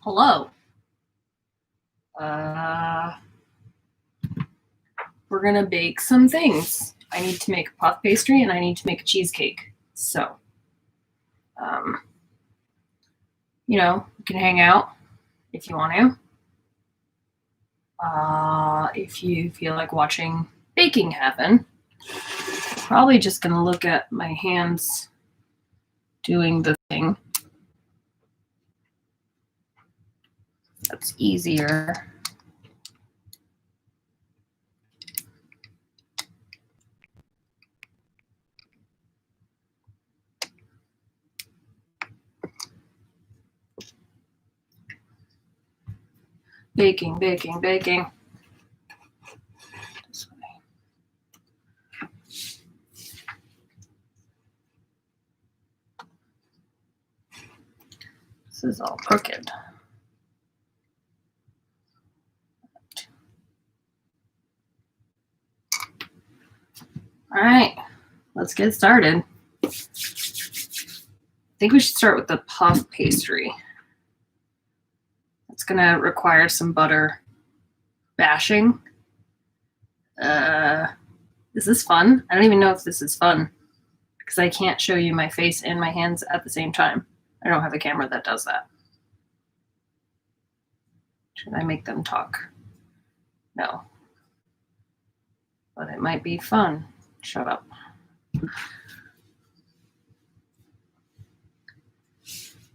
Hello. Uh, we're gonna bake some things. I need to make a puff pastry and I need to make a cheesecake. So, you can hang out if you want to. If you feel like watching baking happen, probably just gonna look at my hands doing the thing. That's easier. Baking. This way. This is all crooked. All right, let's get started. I think we should start with the puff pastry. It's gonna require some butter bashing. Is this fun? I don't even know if this is fun because I can't show you my face and my hands at the same time. I don't have a camera that does that. Should I make them talk? No. But it might be fun. Shut up.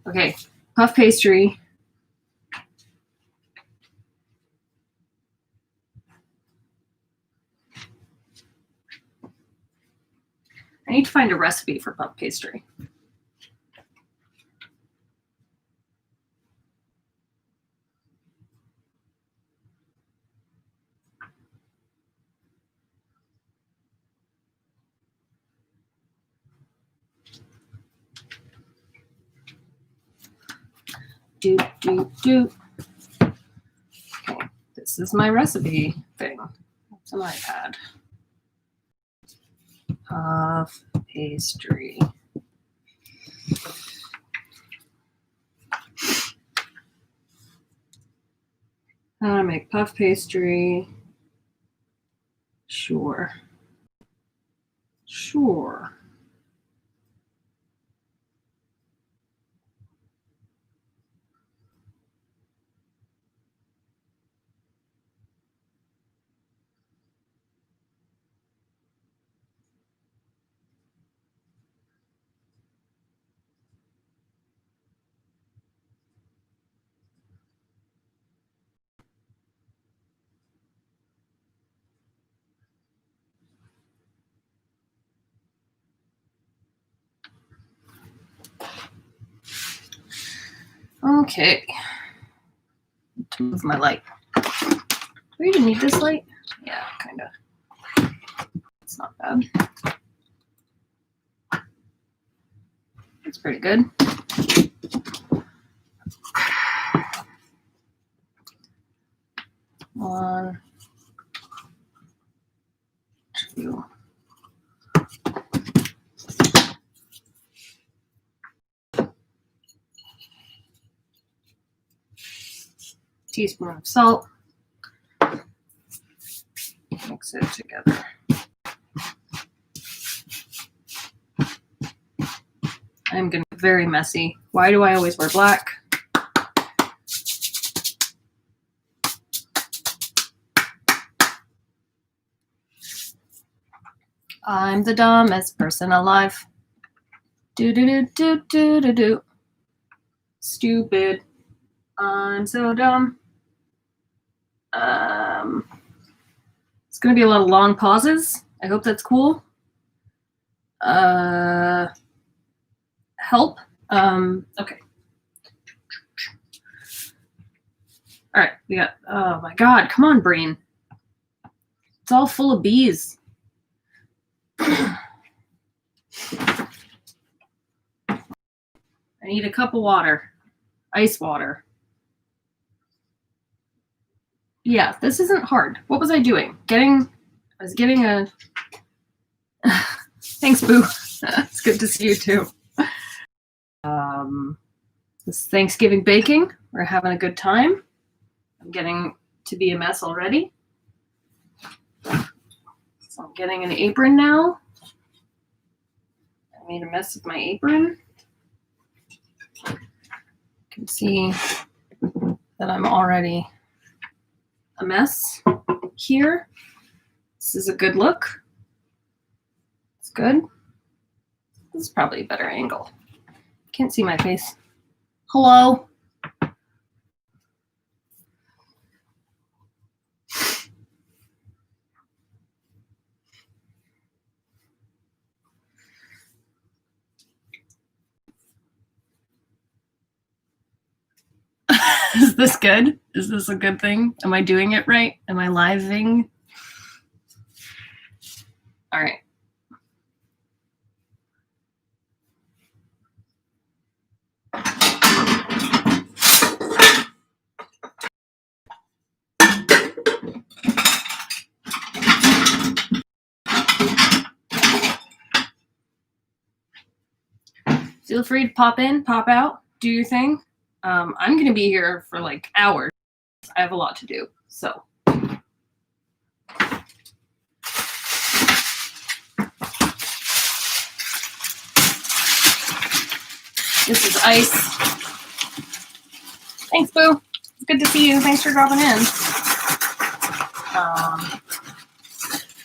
Okay, puff pastry. I need to find a recipe for puff pastry. Okay, this is my recipe thing. It's an iPad. Puff pastry. How to make puff pastry? Sure. Okay. To move my light. Do we even need this light? Yeah, kind of. It's not bad. It's pretty good. One, two. Teaspoon of salt. Mix it together. I'm gonna be very messy. Why do I always wear black? I'm the dumbest person alive. Do. Stupid. I'm so dumb. It's gonna be a lot of long pauses. I hope that's cool. Help. Okay. All right, we got, oh my God, come on, brain. It's all full of bees. I need a cup of water, ice water. Yeah, this isn't hard. What was I doing? I was getting a, thanks, Boo. It's good to see you too. This Thanksgiving baking. We're having a good time. I'm getting to be a mess already. So I'm getting an apron now. I made a mess of my apron. You can see that I'm already a mess here. This is a good look. It's good. This is probably a better angle. Can't see my face. Hello. Is this good? Is this a good thing? Am I doing it right? Am I living? All right. Feel free to pop in, pop out, do your thing. I'm going to be here for like hours. I have a lot to do. So. This is ice. Thanks, Boo. It's good to see you. Thanks for dropping in.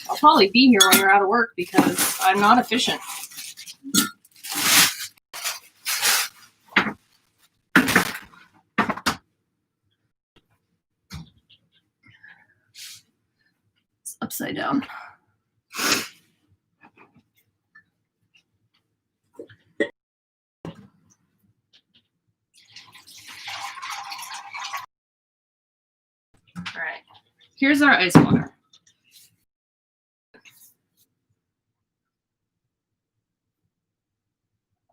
I'll probably be here when you're out of work because I'm not efficient. It's upside down. All right. Here's our ice water.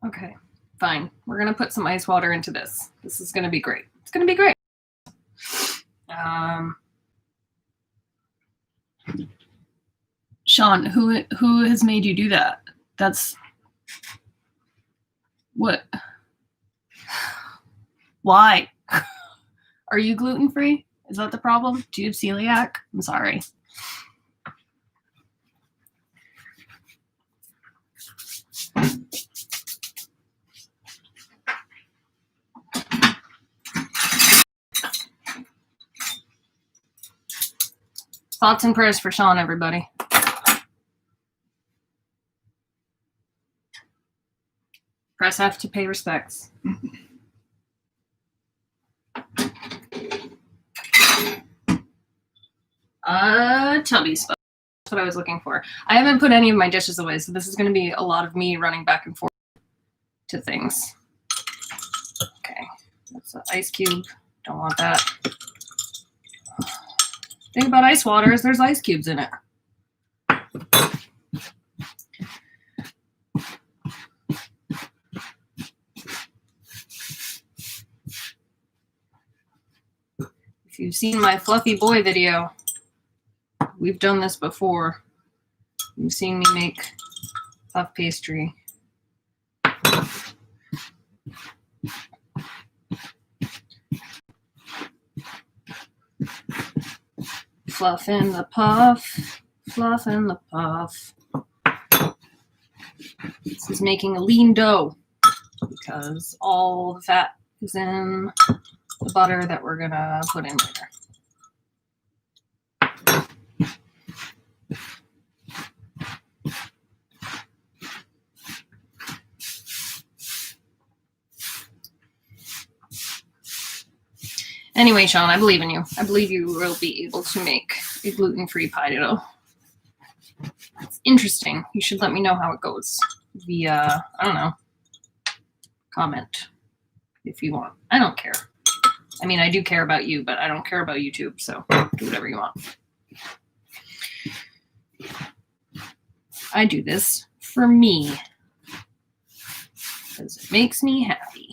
Okay, fine. We're going to put some ice water into this. This is going to be great. It's going to be great. Sean, who has made you do that? That's what? Why? Are you gluten-free? Is that the problem? Do you have celiac? I'm sorry. Thoughts and prayers for Sean, everybody. Press F to pay respects. Tubby spot. That's what I was looking for. I haven't put any of my dishes away, so this is going to be a lot of me running back and forth to things. Okay, that's an ice cube. Don't want that. Thing about ice water is there's ice cubes in it. If you've seen my fluffy boy video, we've done this before. You've seen me make puff pastry. Fluff in the puff, fluff in the puff. This is making a lean dough because all the fat is in the butter that we're gonna put in later. Anyway, Sean, I believe in you. I believe you will be able to make a gluten-free pie dough. It's interesting. You should let me know how it goes via, I don't know, comment if you want. I don't care. I mean, I do care about you, but I don't care about YouTube, so do whatever you want. I do this for me because it makes me happy.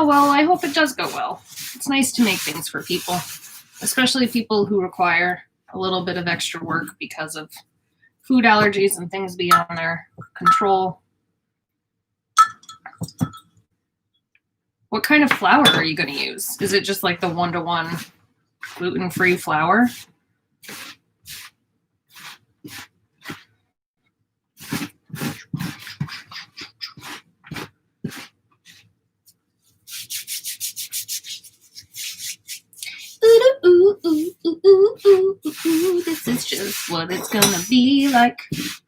Oh, well, I hope it does go well. It's nice to make things for people, especially people who require a little bit of extra work because of food allergies and things beyond their control. What kind of flour are you going to use? Is it just like the 1-to-1 gluten-free flour? This is just what it's gonna be like.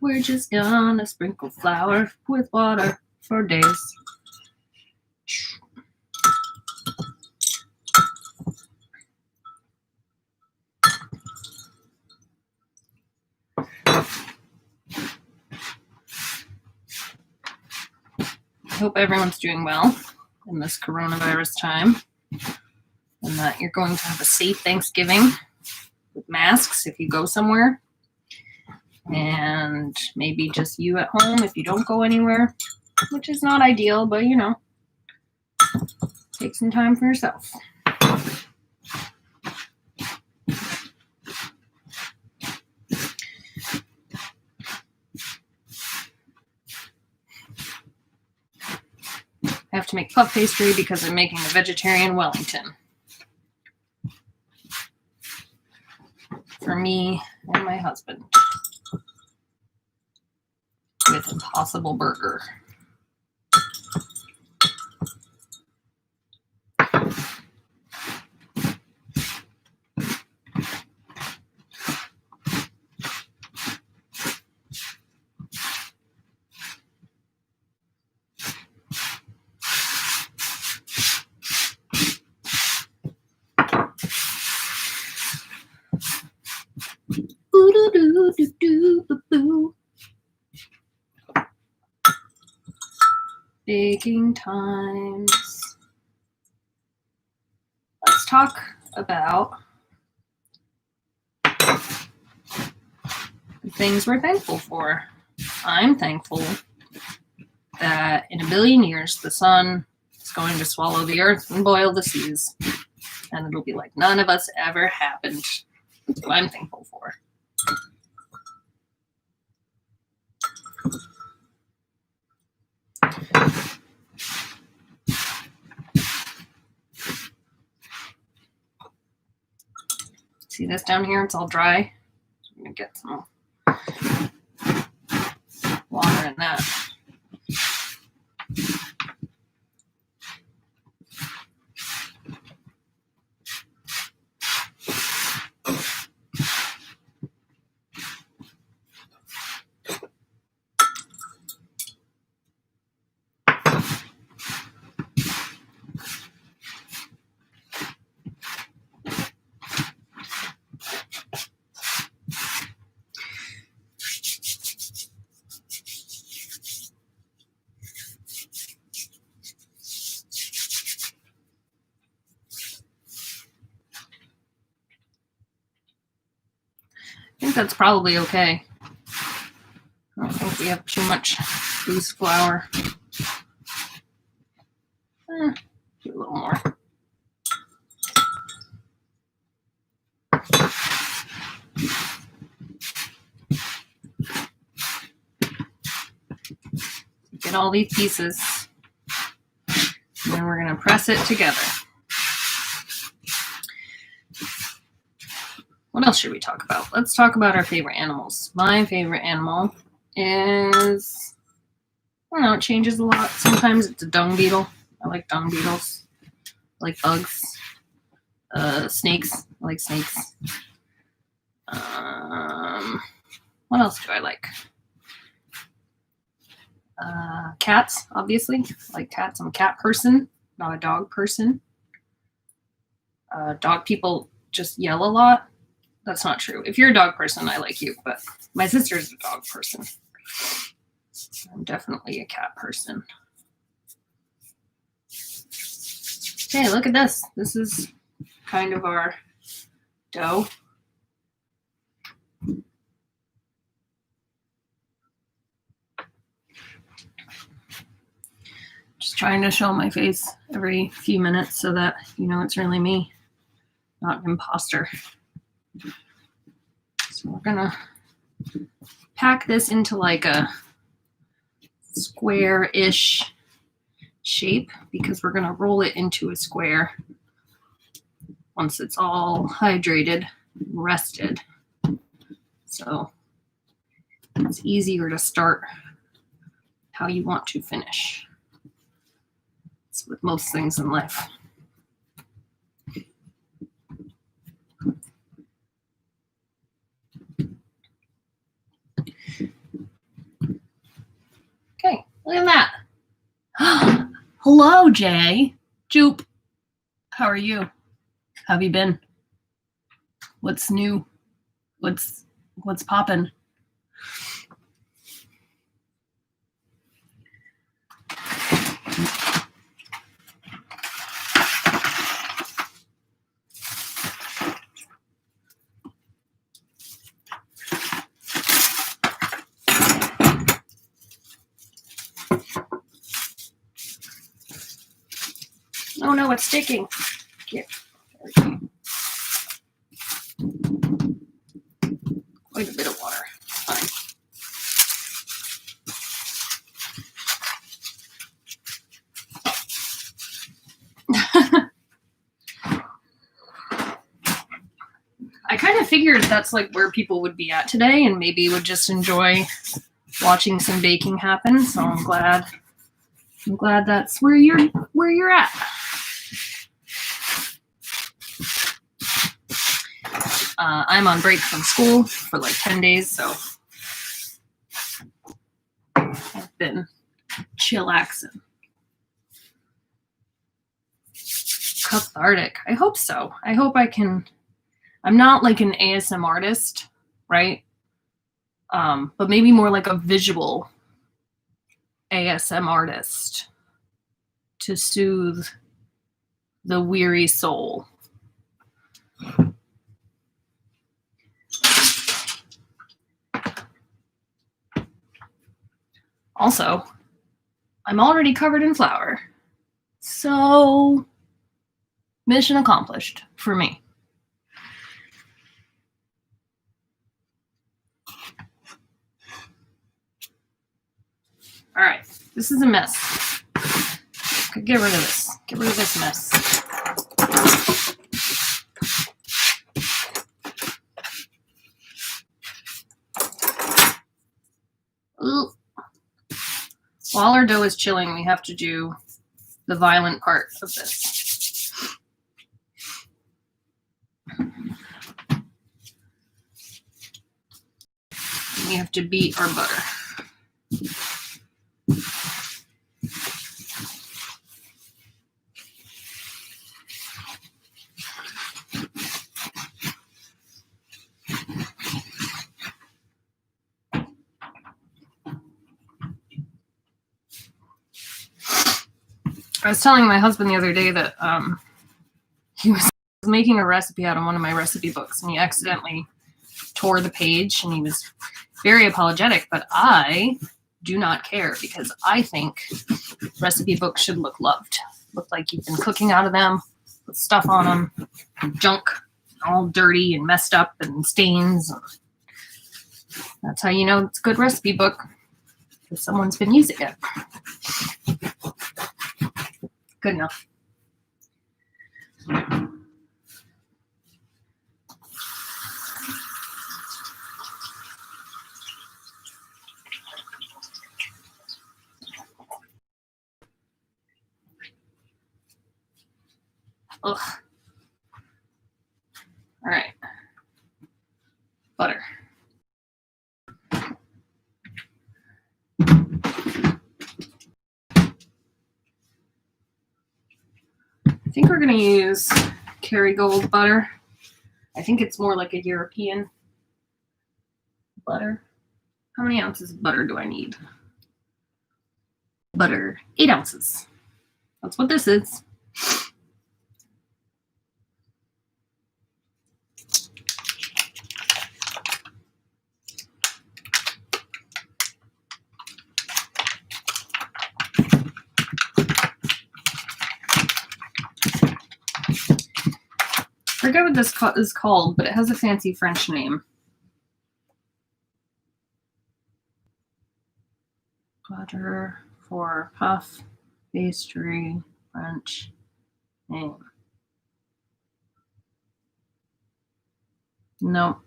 We're just gonna sprinkle flour with water for days. I hope everyone's doing well in this coronavirus time, and that you're going to have a safe Thanksgiving with masks if you go somewhere, and maybe just you at home if you don't go anywhere, which is not ideal, but you know, take some time for yourself. I have to make puff pastry because I'm making a vegetarian Wellington for me and my husband with Impossible Burger. Baking times. Let's talk about the things we're thankful for. I'm thankful that in a billion years the sun is going to swallow the earth and boil the seas, and it'll be like none of us ever happened. That's what I'm thankful for. See this down here? It's all dry. I'm gonna get some water in that. I think that's probably okay. I don't think we have too much loose flour. Do a little more. Get all these pieces, and then we're going to press it together. What else should we talk about? Let's talk about our favorite animals. My favorite animal is, I don't know, it changes a lot. Sometimes it's a dung beetle. I like dung beetles. I like bugs. Snakes. I like snakes. What else do I like? Cats, obviously. I like cats. I'm a cat person, not a dog person. Dog people just yell a lot. That's not true. If you're a dog person, I like you, but my sister's a dog person. I'm definitely a cat person. Okay, look at this. This is kind of our dough. Just trying to show my face every few minutes so that you know it's really me, not an imposter. So we're gonna pack this into like a square-ish shape because we're gonna roll it into a square once it's all hydrated and rested. So it's easier to start how you want to finish. It's with most things in life. Okay, look at that. Hello, Jay. Joop. How are you? How have you been? What's new? What's poppin'? Oh no, it's sticking. Here. Quite a bit of water. Fine. I kind of figured that's like where people would be at today and maybe would just enjoy watching some baking happen. So I'm glad that's where you're at. I'm on break from school for like 10 days, so I've been chillaxing. Cathartic. I hope so. I hope I can. I'm not like an ASM artist, right? But maybe more like a visual ASM artist to soothe the weary soul. Also, I'm already covered in flour. So, mission accomplished for me. All right, this is a mess. Could get rid of this. Get rid of this mess. Ooh. While our dough is chilling, we have to do the violent part of this. We have to beat our butter. I was telling my husband the other day that he was making a recipe out of one of my recipe books and he accidentally tore the page and he was very apologetic, but I do not care because I think recipe books should look loved. Look like you've been cooking out of them with stuff on them, junk, all dirty and messed up and stains. That's how you know it's a good recipe book, because someone's been using it. Good enough. Ugh. All right. Butter. I think we're going to use Kerrygold butter. I think it's more like a European butter. How many ounces of butter do I need? Butter, 8 ounces. That's what this is. forget what this is called, but it has a fancy French name. Butter for puff pastry French name. No.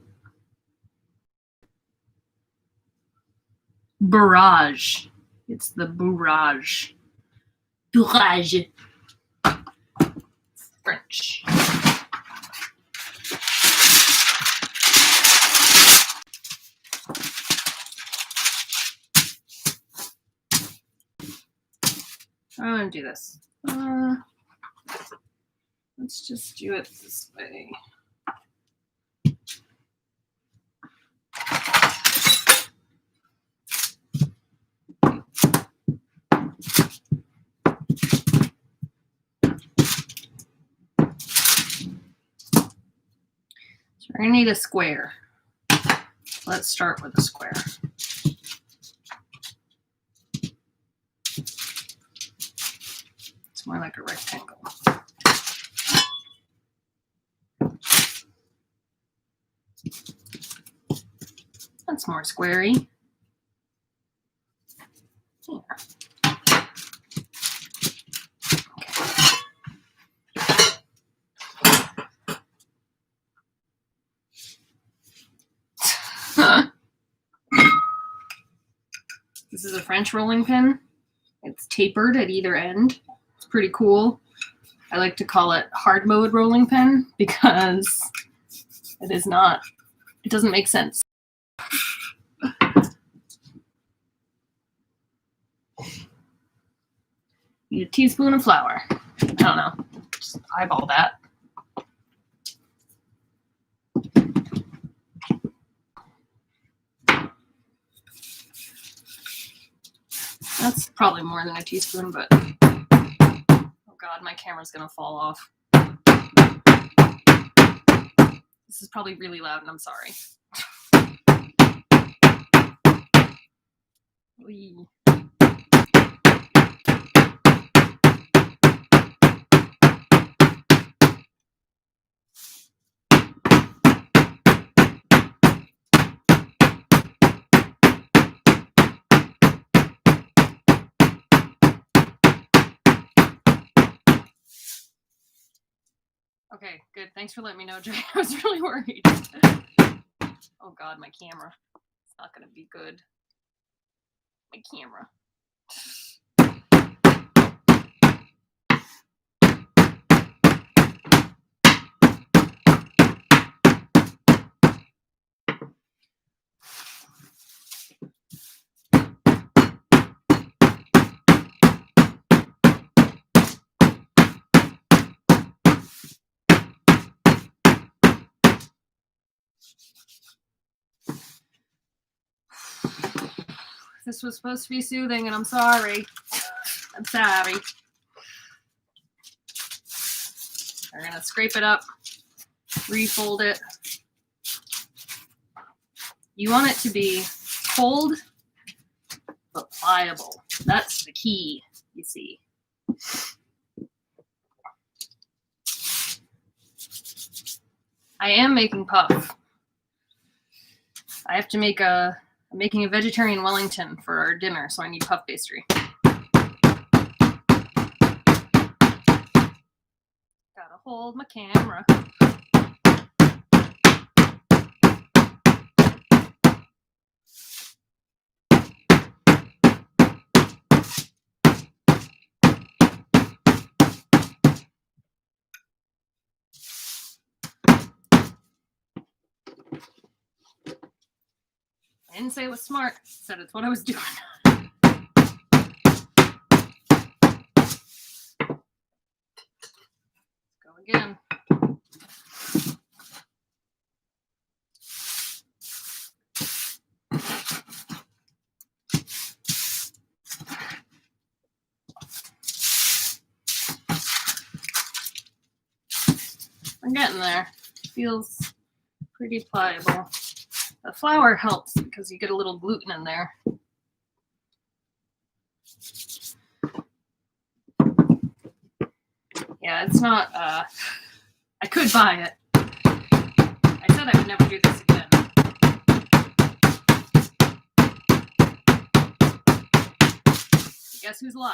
Barrage. It's the bourrage. Bourrage. French. I'm going to do this. Let's just do it this way. So we're going to need a square. Let's start with a square. It's more like a rectangle. That's more squarey. Here. Okay. This is a French rolling pin. It's tapered at either end. It's pretty cool. I like to call it hard mode rolling pin because it is not, it doesn't make sense. Need a teaspoon of flour. I don't know. Just eyeball that. That's probably more than a teaspoon, but oh god, my camera's gonna fall off. This is probably really loud and I'm sorry. Wee. Okay, good. Thanks for letting me know, Jay. I was really worried. Oh god, my camera. It's not gonna be good. My camera. This was supposed to be soothing, and I'm sorry. I'm sorry. We're gonna scrape it up, refold it. You want it to be cold but pliable. That's the key, you see. I am making puff. I have to make I'm making a vegetarian Wellington for our dinner, so I need puff pastry. Gotta hold my camera. I didn't say it was smart. I said it's what I was doing. Go again. We're getting there. Feels pretty pliable. The flour helps because you get a little gluten in there. Yeah, it's not, I could buy it, said I would never do this again. Guess who's a liar?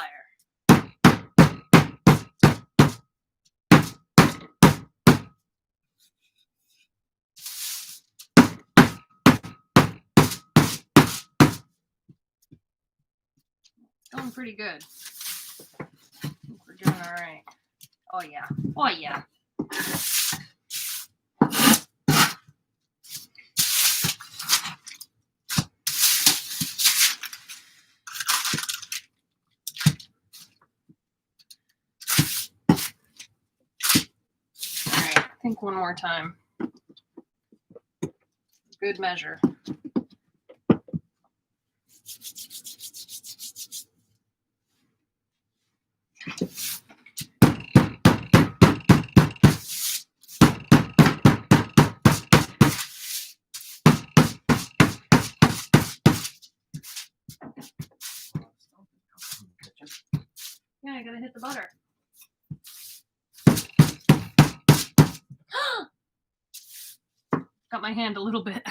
Going pretty good. I think we're doing all right. Oh yeah. Oh yeah. All right. I think one more time. Good measure. Yeah, I gotta hit the butter. Got my hand a little bit.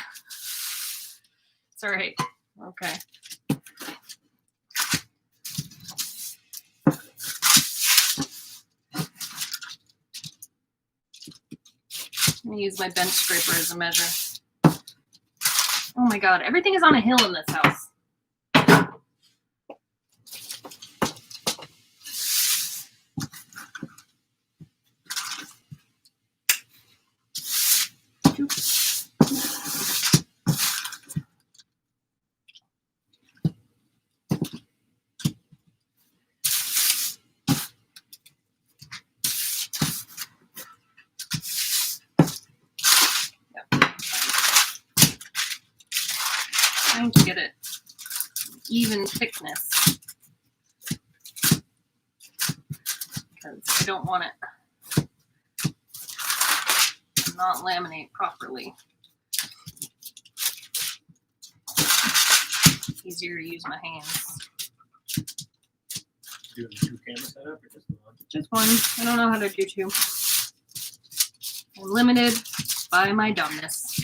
It's all right. Okay. I'm gonna use my bench scraper as a measure. Oh my god, everything is on a hill in this house. Trying to get it even thickness because I don't want it to not laminate properly. Easier to use my hands. Doing the 2 camera setup or just the one? Just one. I don't know how to do 2. I'm limited by my dumbness.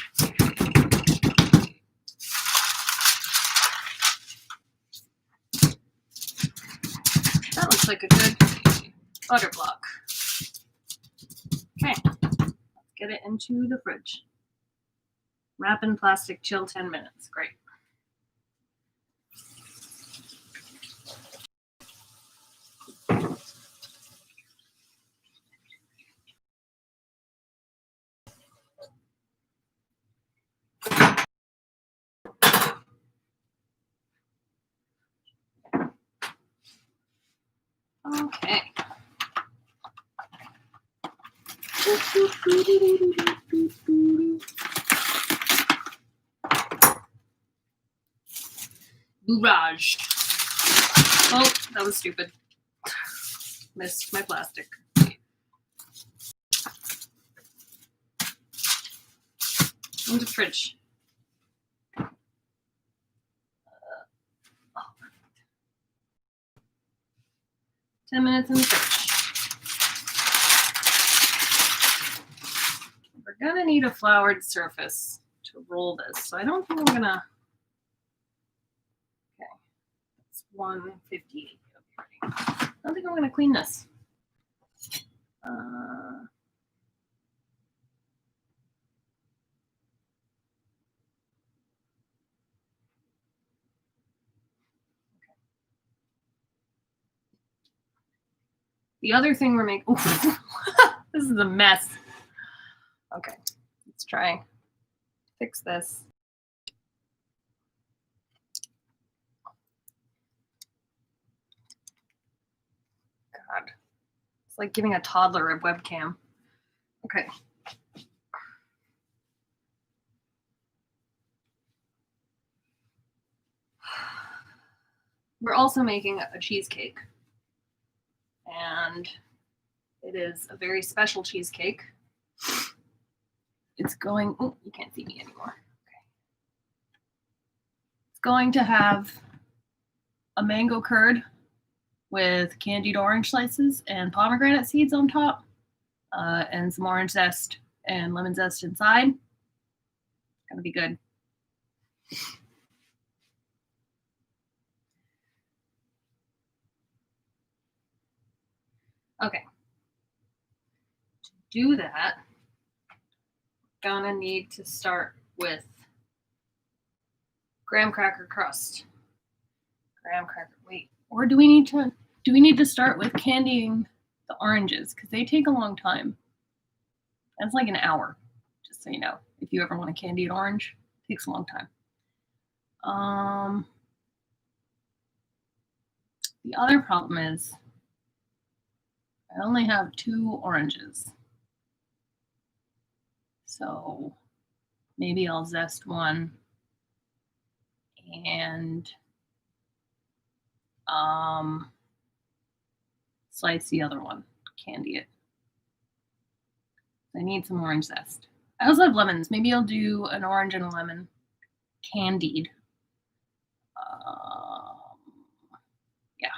That looks like a good butter block. Okay, let's get it into the fridge. Wrap in plastic, chill 10 minutes. Great. Okay. Bourrage. Oh, that was stupid. Missed my plastic. Into the fridge. 10 minutes in the fridge. We're gonna need a floured surface to roll this, so I don't think I'm gonna. Okay, it's 158. I don't think I'm gonna clean this. The other thing we're making. This is a mess. Okay, let's try fix this. God, it's like giving a toddler a webcam. Okay. We're also making a cheesecake. And it is a very special cheesecake. It's going, oh, you can't see me anymore. Okay. It's going to have a mango curd with candied orange slices and pomegranate seeds on top, and some orange zest and lemon zest inside. gonna be good. Okay. To do that, gonna need to start with graham cracker crust. Graham cracker. Wait, or do we need to start with candying the oranges because they take a long time? That's like an hour, just so you know. If you ever want to candy an orange, it takes a long time. The other problem is I only have 2 oranges. So maybe I'll zest one and slice the other one, candy it. I need some orange zest. I also have lemons. Maybe I'll do an orange and a lemon candied. Yeah.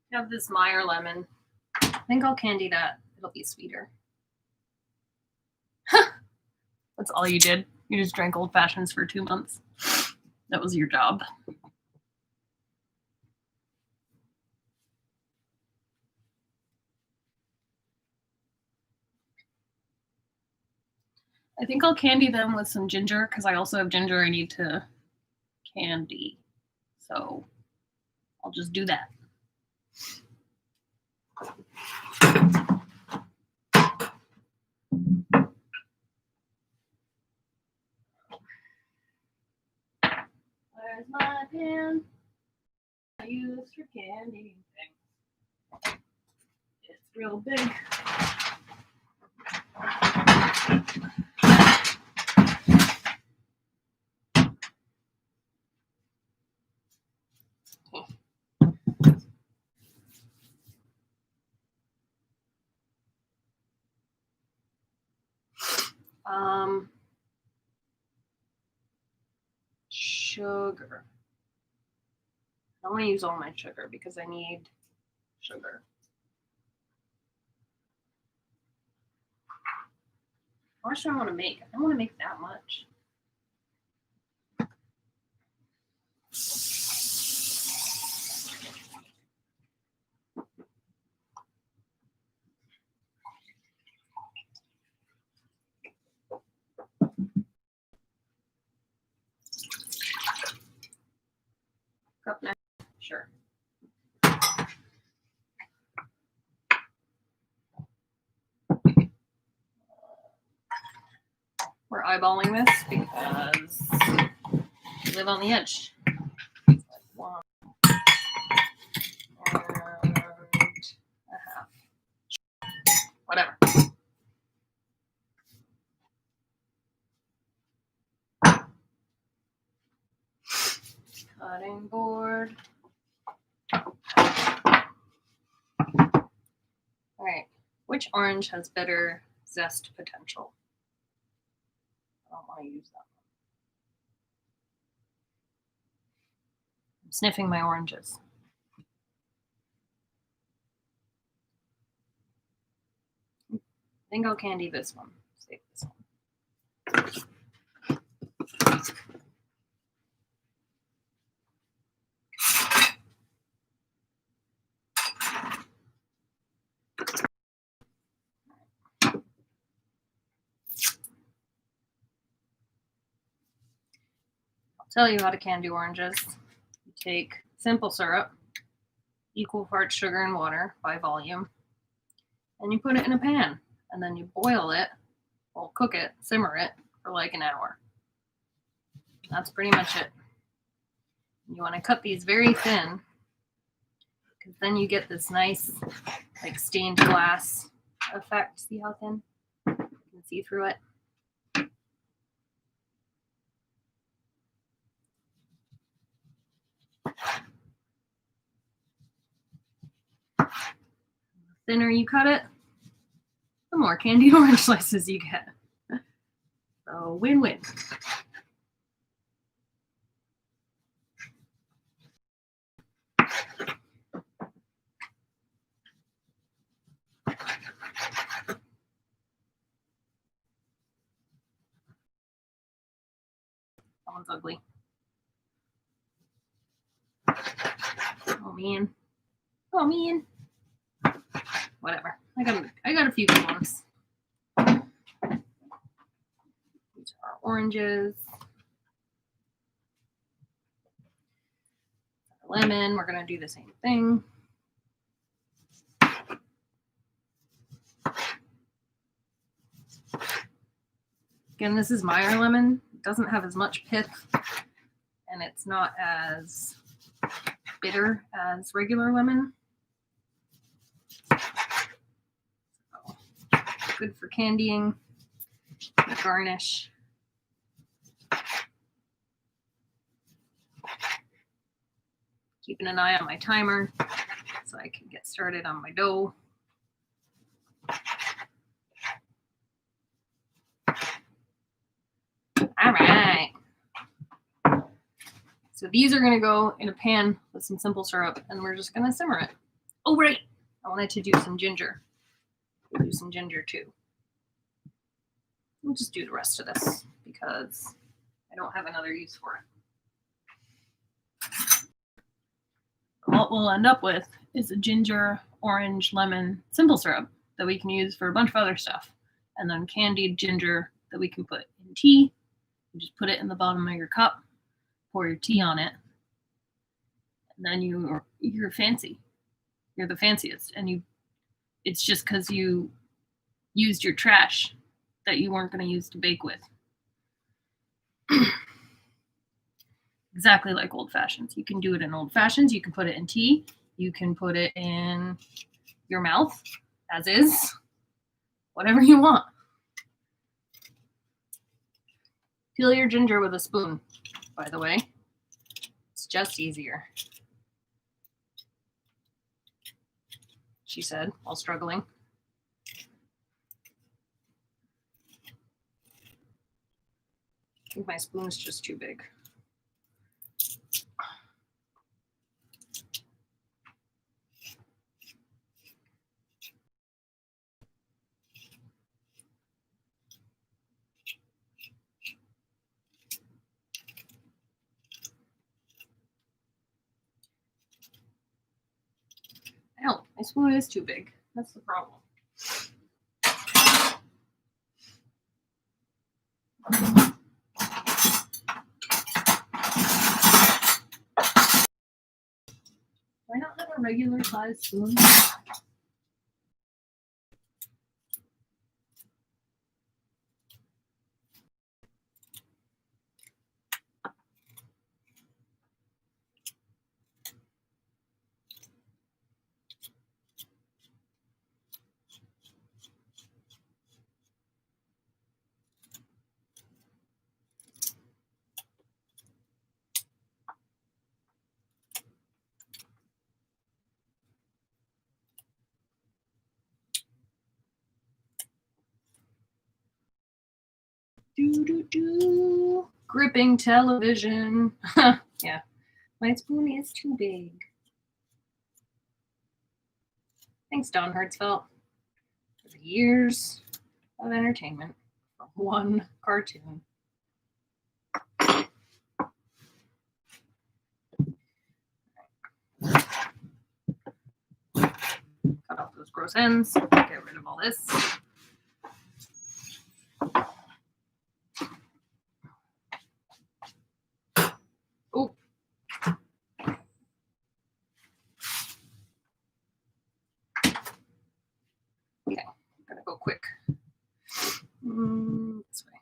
I have this Meyer lemon. I think I'll candy that. It'll be sweeter. That's all you did? You just drank old fashions for 2 months? That was your job. I think I'll candy them with some ginger because I also have ginger I need to candy. So I'll just do that. Where's my pan? I use for candy things. It's real big. Sugar. I don't want to use all my sugar because I need sugar. How much do I want to make? I don't want to make that much. Cup next. Sure. We're eyeballing this because we live on the edge. One and a half. Whatever. Cutting board. All right. Which orange has better zest potential? I don't want to use that one. I'm sniffing my oranges. I think I'll candy this one. Save this one. I'll tell you how to candy oranges. You take simple syrup, equal parts sugar and water by volume, and you put it in a pan, and then you boil it, or cook it, simmer it for like an hour. That's pretty much it. You want to cut these very thin because then you get this nice like stained glass effect. See how thin? You can see through it. thinner you cut it, the more candied orange slices you get. So win-win. That one's ugly. Oh man. Oh man. Whatever. I got a few good ones. These are oranges. Lemon. We're gonna do the same thing. Again, this is Meyer lemon. It doesn't have as much pith, and it's not as bitter as regular lemon. So, good for candying, garnish. Keeping an eye on my timer so I can get started on my dough. All right. So these are going to go in a pan with some simple syrup, and we're just going to simmer it. Oh, right. I wanted to do some ginger. We'll do some ginger too. We'll just do the rest of this because I don't have another use for it. What we'll end up with is a ginger, orange, lemon simple syrup that we can use for a bunch of other stuff. And then candied ginger that we can put in tea. You just put it in the bottom of your cup, pour your tea on it, and then you're fancy. You're the fanciest. And it's just because you used your trash that you weren't going to use to bake with. Exactly like old fashions. You can do it in old fashions. You can put it in tea. You can put it in your mouth as is. Whatever you want. Peel your ginger with a spoon, by the way. It's just easier. She said, while struggling. I think my spoon's just too big. Ow, my spoon is too big. That's the problem. Do I not have a regular size spoon? Gripping television. Yeah, my spoon is too big. Thanks, Don Hertzfeld, for the years of entertainment from one cartoon. Cut off those gross ends. Get rid of all this. Oh. Okay, I'm gonna go quick. This way.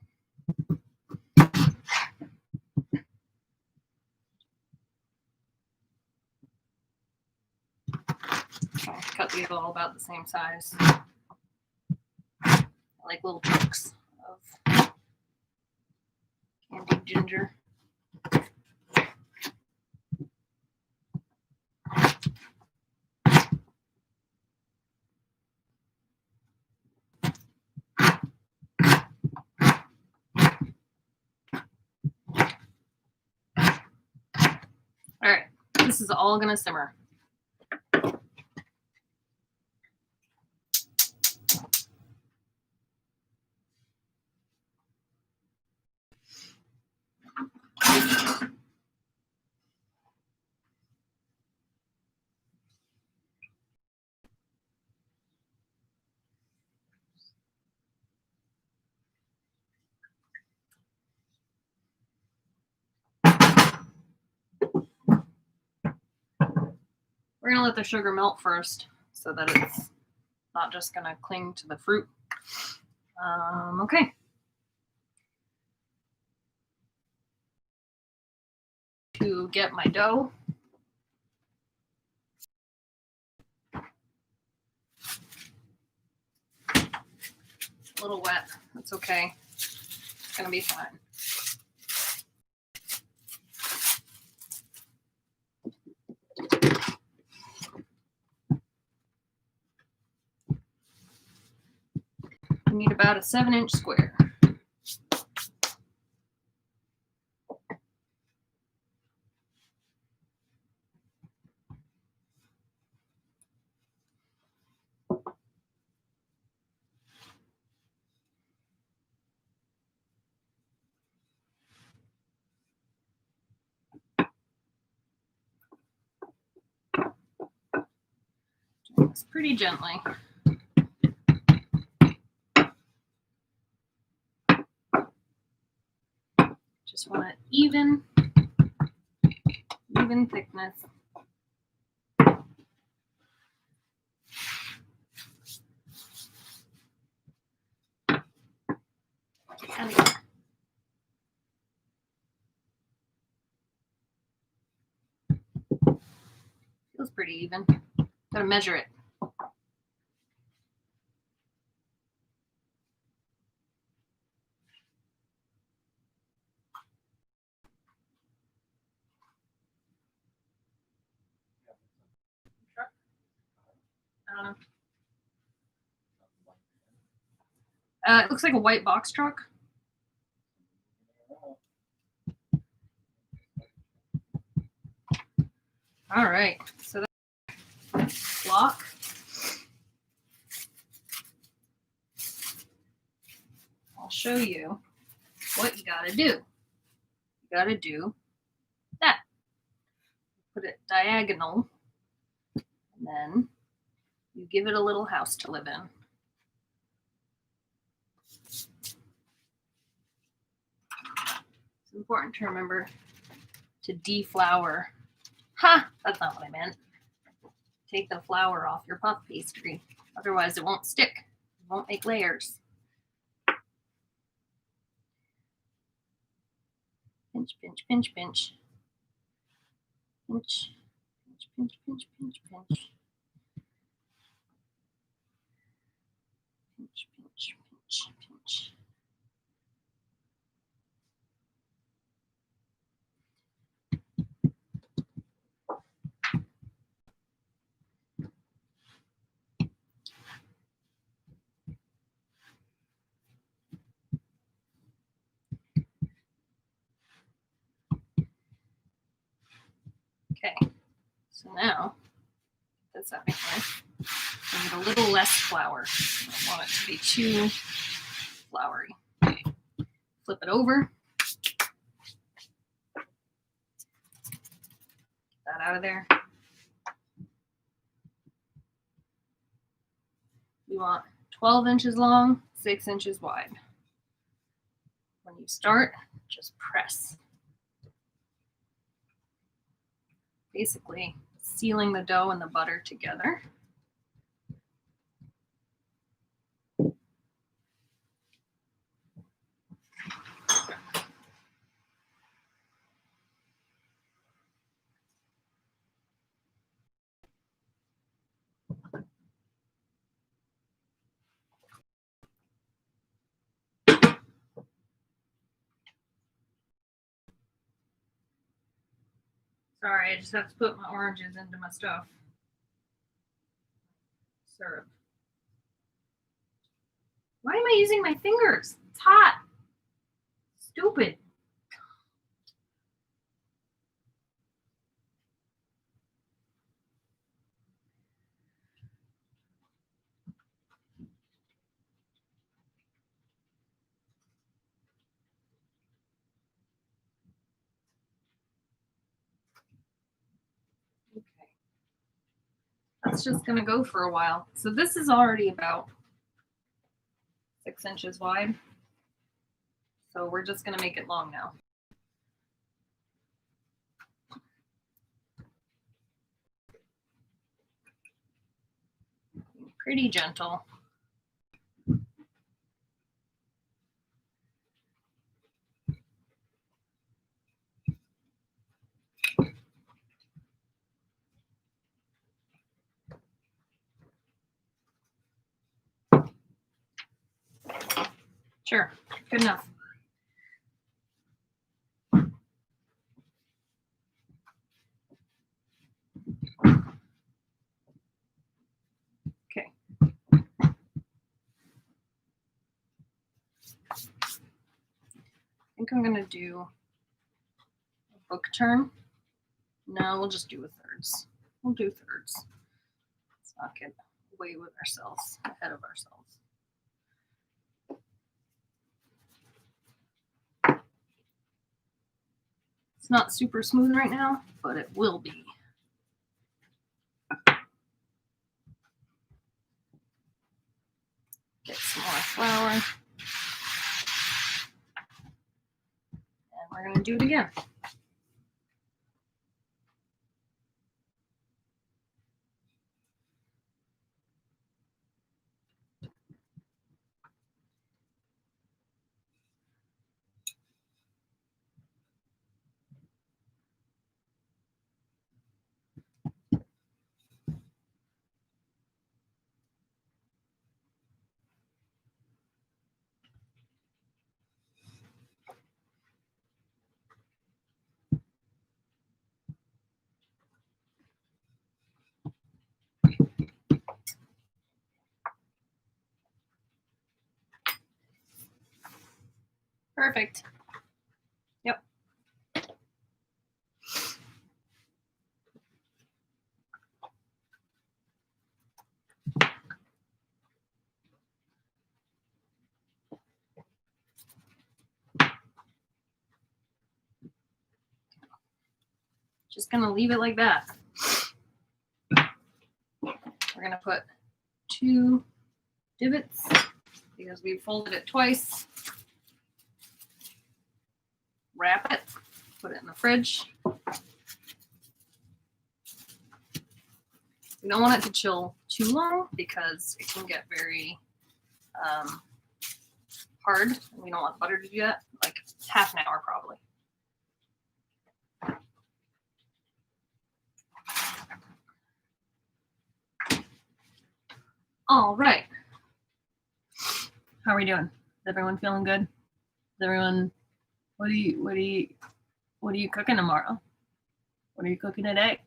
Okay, cut these all about the same size. I like little chunks of candied ginger. All right, this is all gonna simmer. We're gonna let the sugar melt first so that it's not just gonna cling to the fruit. Okay. To get my dough. A little wet, that's okay. It's gonna be fine. We need about a 7-inch square. Doing this pretty gently. Just want it even thickness. Feels pretty even. Gotta measure it. I don't know. It looks like a white box truck. All right, so that's block. I'll show you what you gotta do. You gotta do that. Put it diagonal, and then you give it a little house to live in. It's important to remember to deflour. Ha! That's not what I meant. Take the flour off your puff pastry. Otherwise, it won't stick. It won't make layers. Pinch, pinch, pinch, pinch. Pinch, pinch, pinch, pinch, pinch, pinch. Pinch, pinch, pinch, pinch. Okay, so now that's out of here. I need a little less flour. I don't want it to be too floury. Flip it over. Get that out of there. We want 12 inches long, 6 inches wide. When you start, just press. Basically, sealing the dough and the butter together. Sorry, I just have to put my oranges into my stuff. Syrup. Why am I using my fingers? It's hot. Stupid. that's just gonna go for a while. So this is already about 6 inches wide. So we're just gonna make it long now. Pretty gentle. Sure, good enough. Okay. I think I'm gonna do a book turn. No, we'll just do a thirds. We'll do thirds. Let's not get away with ourselves, ahead of ourselves. It's not super smooth right now, but it will be. Get some more flour. And we're going to do it again. Perfect. Yep. Just gonna leave it like that. We're gonna put 2 divots because we folded it twice. Wrap it, put it in the fridge. We don't want it to chill too long because it can get very hard. We don't want butter to do that. Like half an hour probably. All right. How are we doing? Is everyone feeling good? Is everyone? What are you cooking tomorrow? What are you cooking today?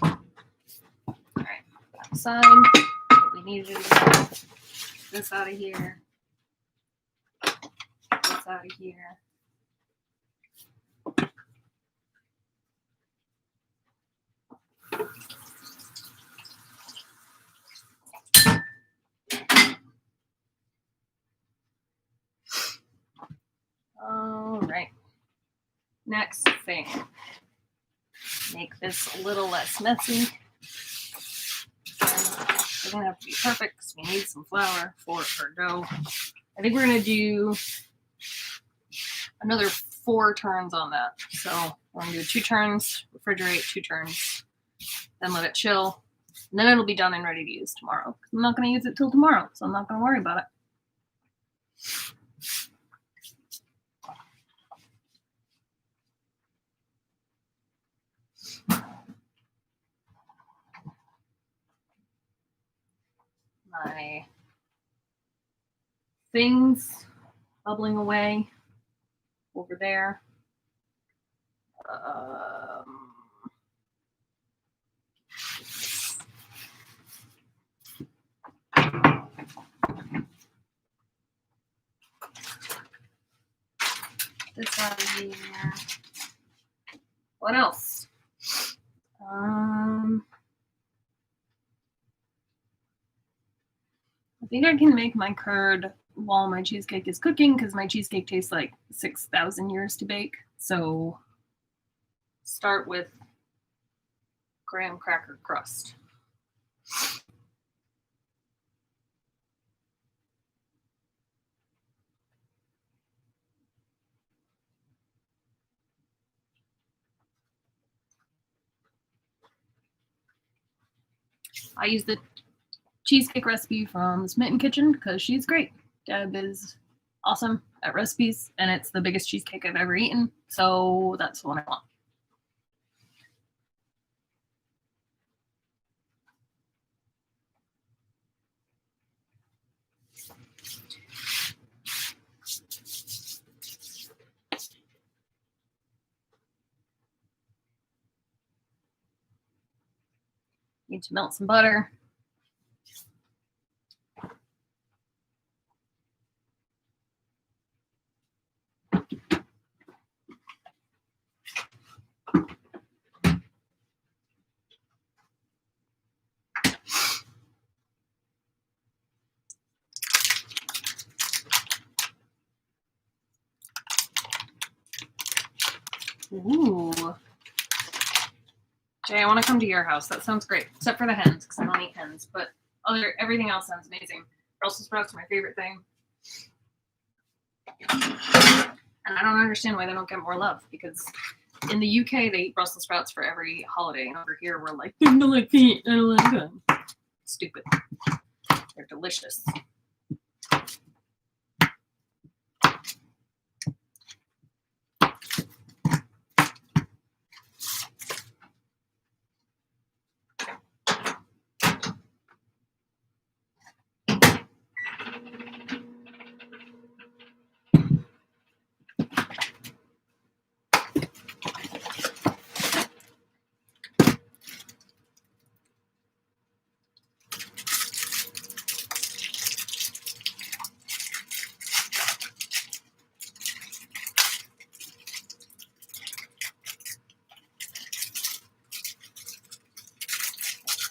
All right, aside. What we need to do is get this out of here. This out of here. All right. Next thing. Make this a little less messy. It doesn't have to be perfect because we need some flour for our dough. I think we're going to do another 4 turns on that. So we're going to do 2 turns, refrigerate, 2 turns, then let it chill. And then it'll be done and ready to use tomorrow. I'm not going to use it till tomorrow, so I'm not going to worry about it. My things bubbling away over there. This out of here. What else? think I can make my curd while my cheesecake is cooking because my cheesecake tastes like 6,000 years to bake. So start with graham cracker crust. I use the cheesecake recipe from Smitten Kitchen because she's great. Deb is awesome at recipes, and it's the biggest cheesecake I've ever eaten, so that's the one I want. Need to melt some butter. Ooh. Jay, I want to come to your house. That sounds great, except for the hens, because I don't eat hens. But everything else sounds amazing. Brussels sprouts are my favorite thing. And I don't understand why they don't get more love, because in the UK, they eat Brussels sprouts for every holiday. And over here, we're like, I don't like feet. I don't like them. Stupid. They're delicious.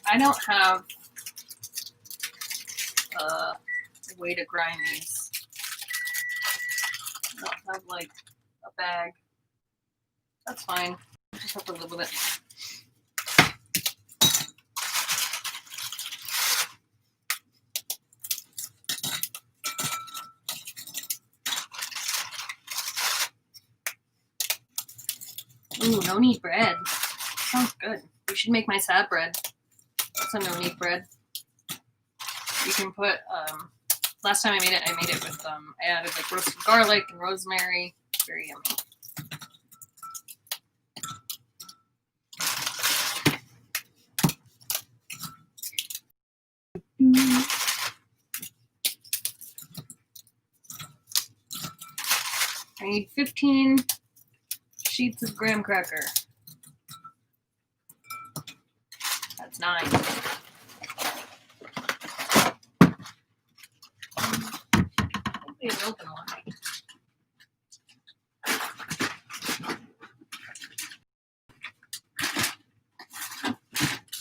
I don't have a way to grind these. I don't have like a bag. That's fine. I just have to live with it. Ooh, no knead bread. Sounds good. We should make my sad bread. That's a no knead bread. You can put last time I made it with I added like roasted garlic and rosemary. Very yummy. I need 15 sheets of graham cracker. That's 9. Hopefully an open one.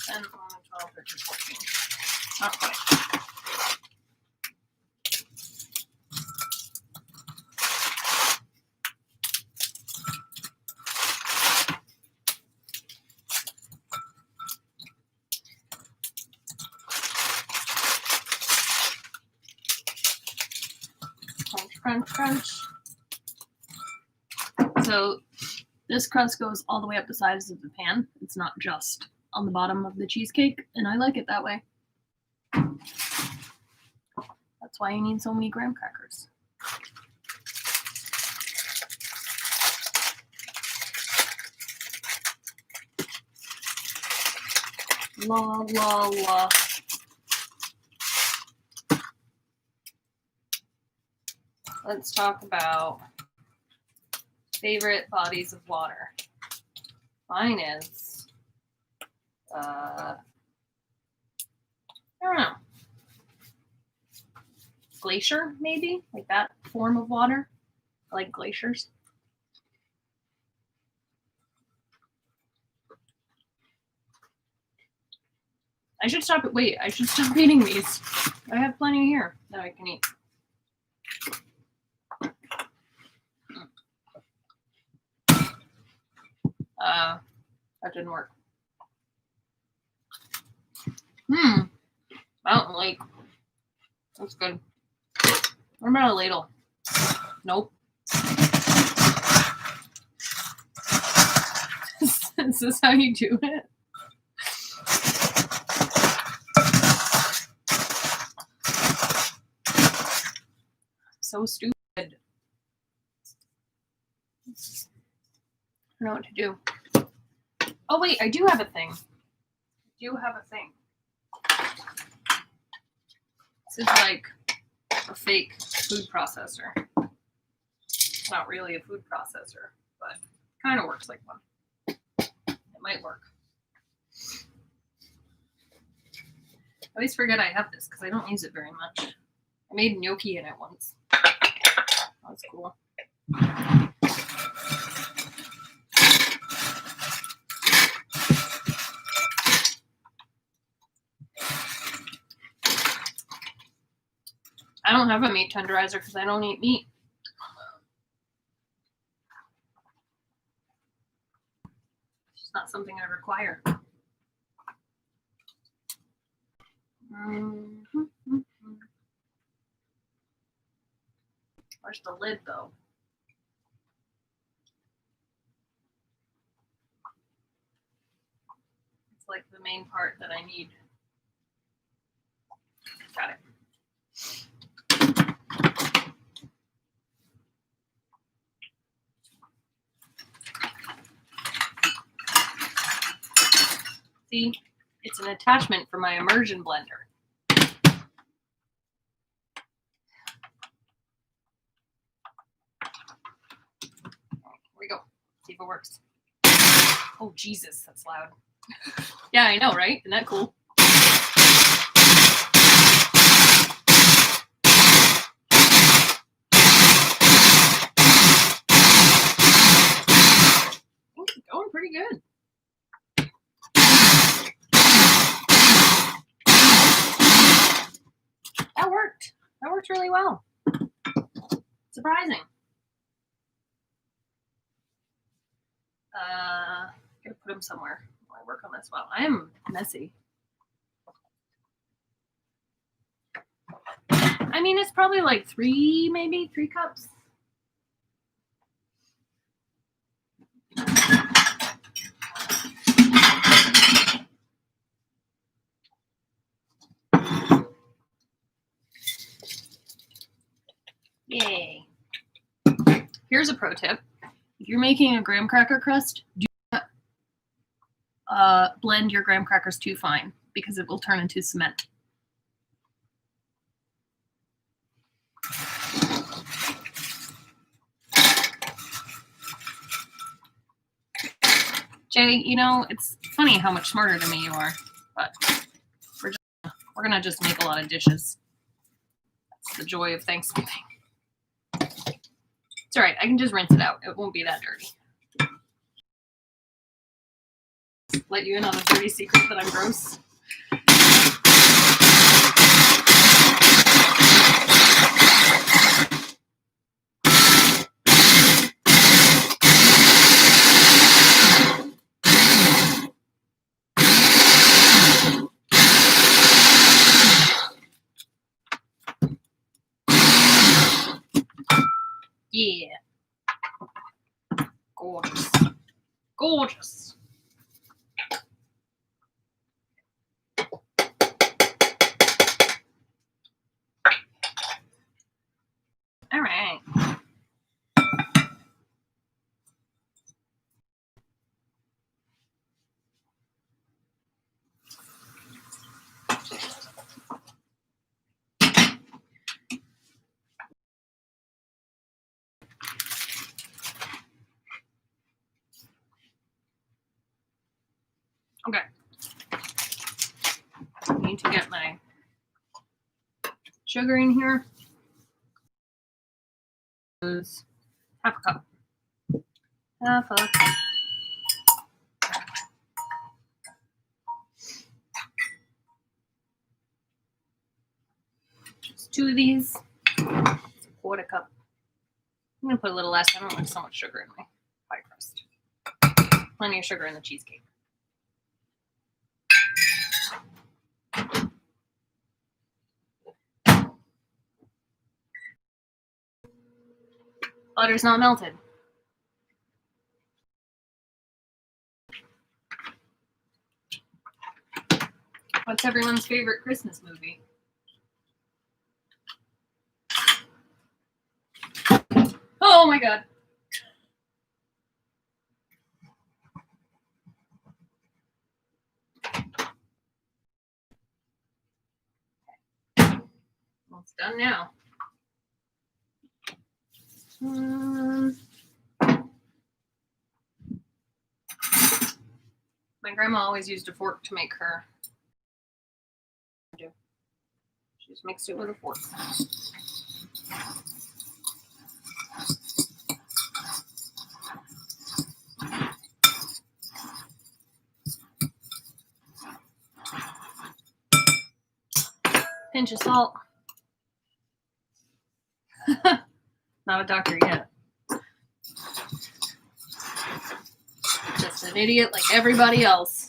And 11, 12, 13, 14. Not quite. Crunch, crunch. So this crust goes all the way up the sides of the pan. It's not just on the bottom of the cheesecake, and I like it that way. That's why you need so many graham crackers. La la la. Let's talk about favorite bodies of water. Mine is, I don't know, glacier maybe, like that form of water. I like glaciers. I should stop eating these. I have plenty here that I can eat. That didn't work. Mountain Lake. That's good. What about a ladle? Nope. Is this how you do it? So stupid. I don't know what to do. Oh wait, I do have a thing. This is like a fake food processor. It's not really a food processor, but kind of works like one. It might work. I always forget I have this because I don't use it very much. I made gnocchi in it once. That's cool. I don't have a meat tenderizer because I don't eat meat. It's not something I require. Where's the lid though? It's like the main part that I need. Got it. See, it's an attachment for my immersion blender. Here we go. See if it works. Oh, Jesus, that's loud. Yeah, I know, right? Isn't that cool? It's going pretty good. That worked. That worked really well. Surprising. Gotta put them somewhere while I work on this. Wow, I am messy. I mean, it's probably like maybe 3 cups. Yay. Here's a pro tip. If you're making a graham cracker crust, do not blend your graham crackers too fine because it will turn into cement. Jay, you know, it's funny how much smarter than me you are, but we're gonna just make a lot of dishes. That's the joy of Thanksgiving. It's all right. I can just rinse it out. It won't be that dirty. Let you in on a dirty secret that I'm gross. Yeah. Gorgeous. Gorgeous. All right. Okay. I need to get my sugar in here. Half a cup. Half a cup. 2 of these. It's a quarter cup. I'm gonna put a little less. I don't want so much sugar in my pie crust. Plenty of sugar in the cheesecake. Butter's not melted. What's everyone's favorite Christmas movie? Oh my god. Well, it's done now. My grandma always used a fork to make her. She just mixed it with a fork. Pinch of salt. Not a doctor yet. Just an idiot like everybody else.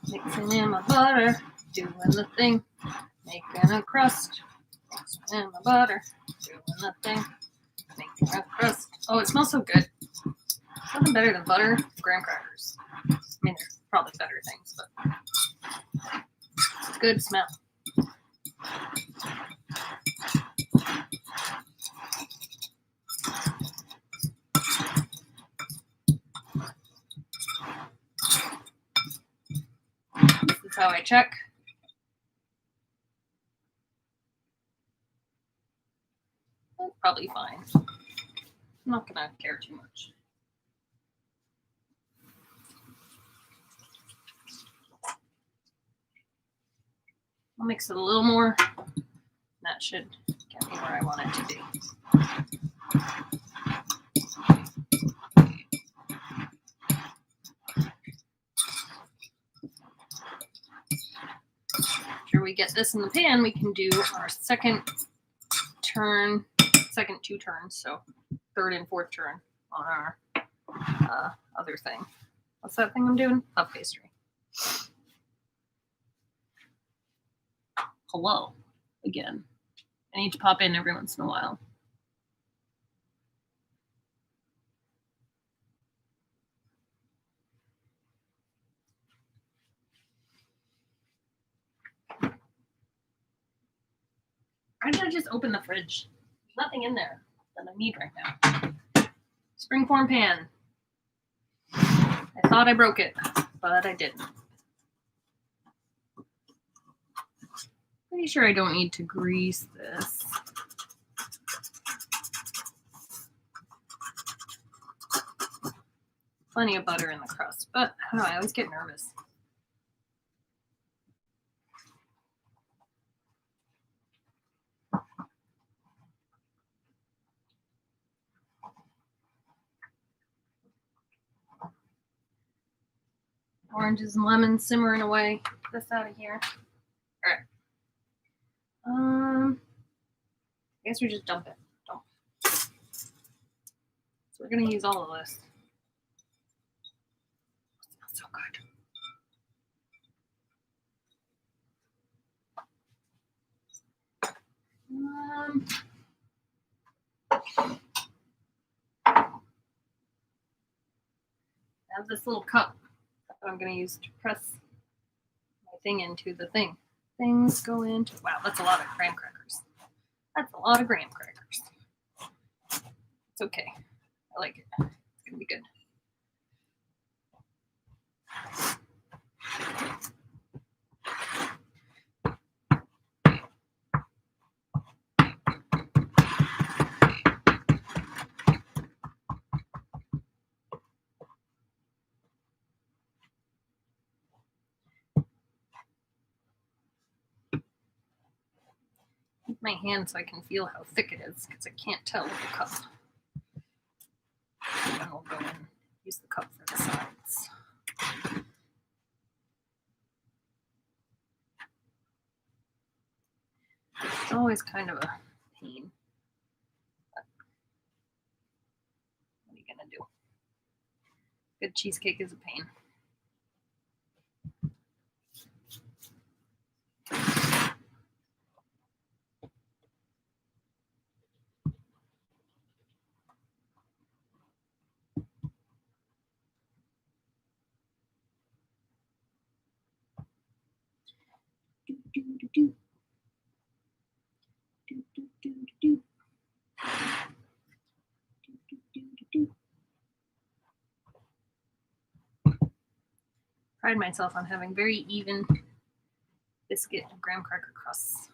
Mixing in my butter, doing the thing, making a crust. Mixing in my butter, doing the thing, making a crust. Oh, it smells so good. Nothing better than butter, graham crackers. I mean, there's probably better things, but it's a good smell. This is how I check. That's probably fine. I'm not gonna care too much. I'll mix it a little more. That should get me where I want it to be. After we get this in the pan, we can do our second 2 turns, so third and fourth turn on our other thing. What's that thing I'm doing? Puff pastry. Hello, again. I need to pop in every once in a while. Why did I just open the fridge? There's nothing in there that I need right now. Springform pan. I thought I broke it, but I didn't. Pretty sure I don't need to grease this. Plenty of butter in the crust, but I don't know, I always get nervous. Oranges and lemons simmering away. Get this out of here. All right. I guess we just dump it. Dump. So we're gonna use all of this. It smells so good. I have this little cup that I'm gonna use to press my thing into the thing. Things go into. Wow, that's a lot of graham crackers. That's a lot of graham crackers. It's okay. I like it. It's gonna be good. my hand so I can feel how thick it is because I can't tell with the cup. And then we'll go and use the cup for the sides. It's always kind of a pain. But what are you gonna do? Good cheesecake is a pain. Pride myself on having very even biscuit and graham cracker crusts.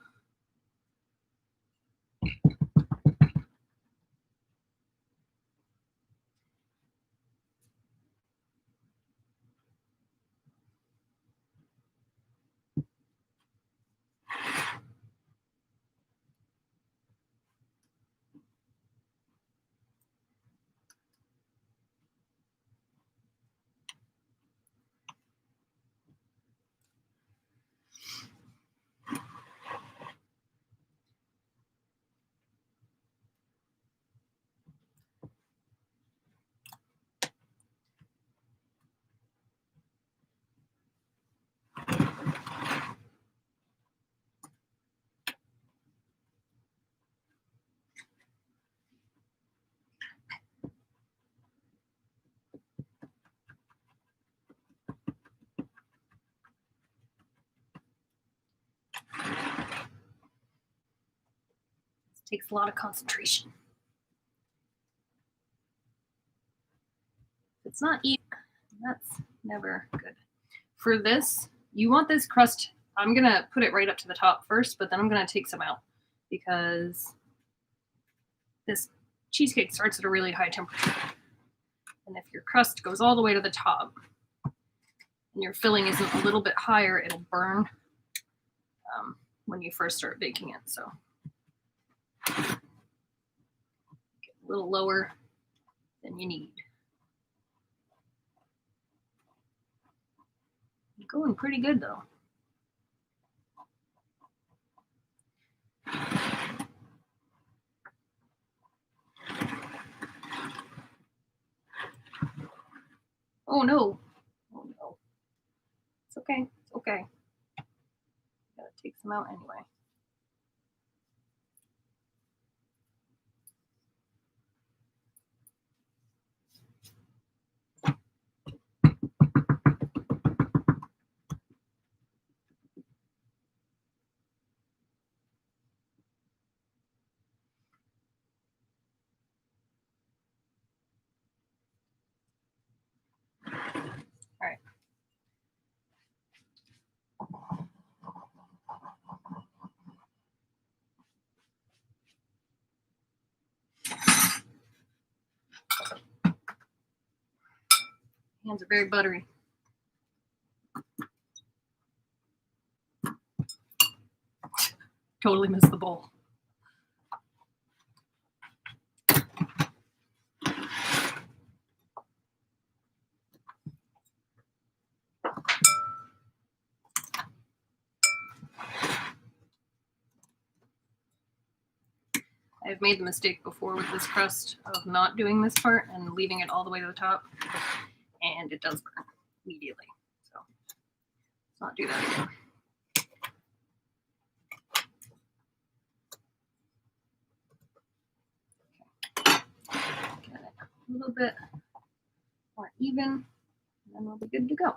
This takes a lot of concentration. If it's not even, that's never good. For this, you want this crust, I'm gonna put it right up to the top first, but then I'm gonna take some out because this cheesecake starts at a really high temperature. And if your crust goes all the way to the top and your filling isn't a little bit higher, it'll burn when you first start baking it. So get a little lower than you need. Going pretty good though. Oh no. Oh no. It's okay. It's okay. Gotta take some out anyway. All right. Hands are very buttery. Totally missed the bowl. I've made the mistake before with this crust of not doing this part and leaving it all the way to the top, and it does burn immediately. So let's not do that again. Get it a little bit more even, and then we'll be good to go.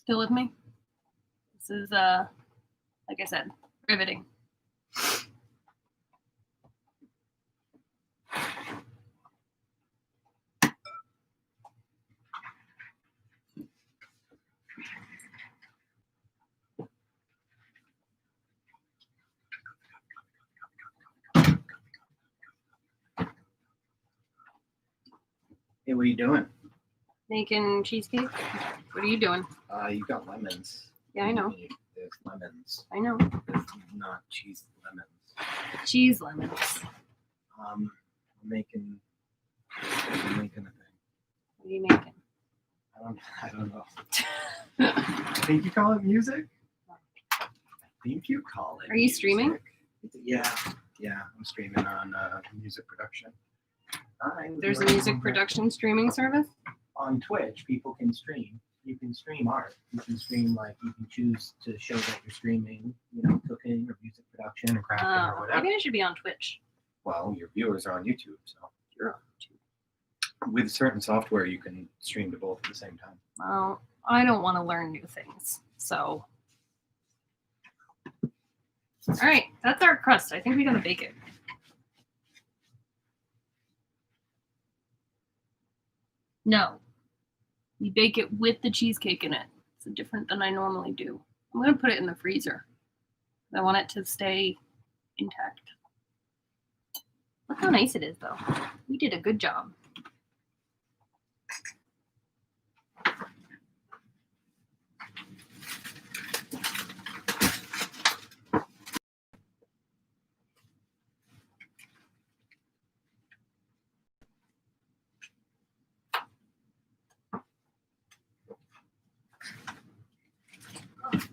Still with me? This is, like I said, riveting. Hey, what are you doing? Making cheesecake? What are you doing? You got lemons. Yeah, I know. There's lemons. I know. There's not cheese lemons. Cheese lemons. I'm making a thing. What are you making? I don't know. I think you call it music. I think you call it. Are you streaming? Yeah. I'm streaming on music production. There's a music production streaming service? On Twitch. People can stream. You can stream art. You can stream you can choose to show that you're streaming, cooking or music production or crafting or whatever. Maybe I should be on Twitch. Well, your viewers are on YouTube, so You're on YouTube. with certain software you can stream to both at the same time. Well, I don't want to learn new things, so. All right, that's our crust. I think we gotta bake it. No, we bake it with the cheesecake in it. It's different than I normally do. I'm gonna put it in the freezer. I want it to stay intact. Look how nice it is, though. We did a good job.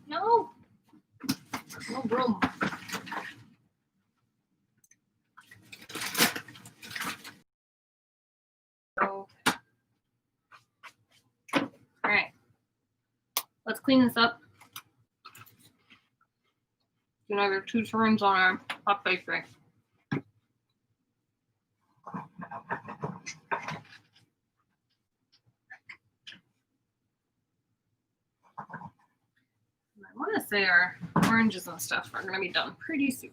No. No room. So, all right. Let's clean this up. Do another 2 turns on our hot pastry. I want to say our oranges and stuff are going to be done pretty soon.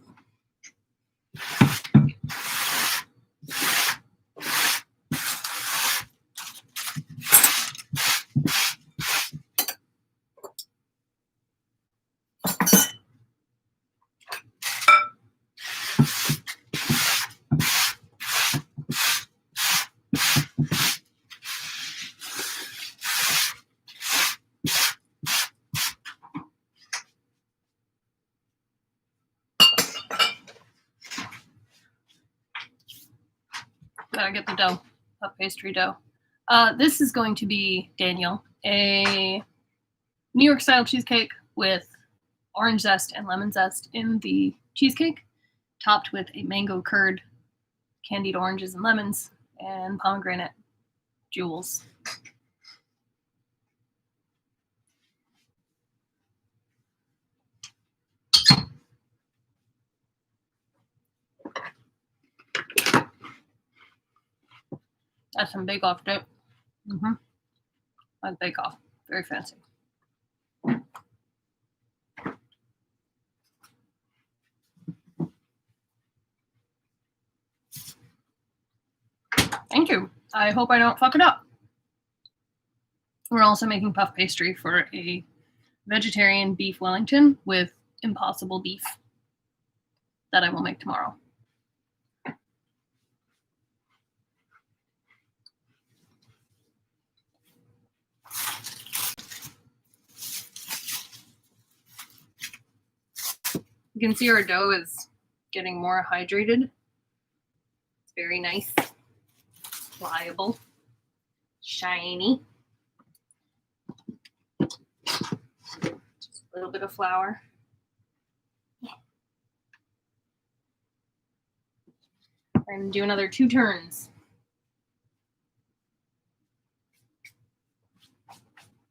Gotta get the dough, puff pastry dough. This is going to be, Daniel, a New York style cheesecake with orange zest and lemon zest in the cheesecake, topped with a mango curd, candied oranges and lemons, and pomegranate jewels. That's some Bake Off dip. Like Bake Off. Very fancy. Thank you. I hope I don't fuck it up. We're also making puff pastry for a vegetarian beef Wellington with Impossible beef that I will make tomorrow. You can see our dough is getting more hydrated. It's very nice, pliable, shiny. Just a little bit of flour. We're going to do another 2 turns.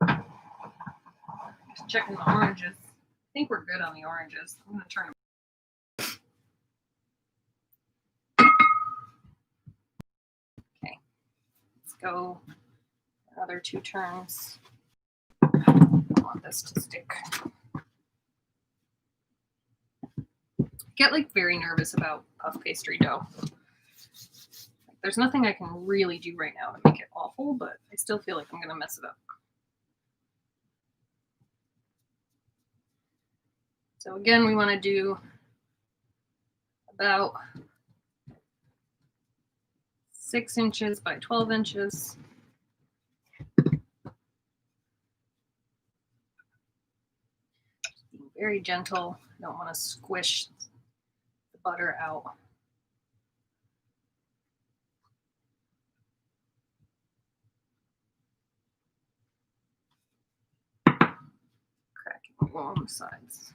Just checking the oranges. I think we're good on the oranges. I'm going to turn them. Okay. Let's go another 2 turns. want this to stick. Get like very nervous about puff pastry dough. There's nothing I can really do right now to make it awful, but I still feel like I'm gonna mess it up. So again, we want to do about 6 inches by 12 inches. Being very gentle. I don't want to squish the butter out. Cracking along the sides.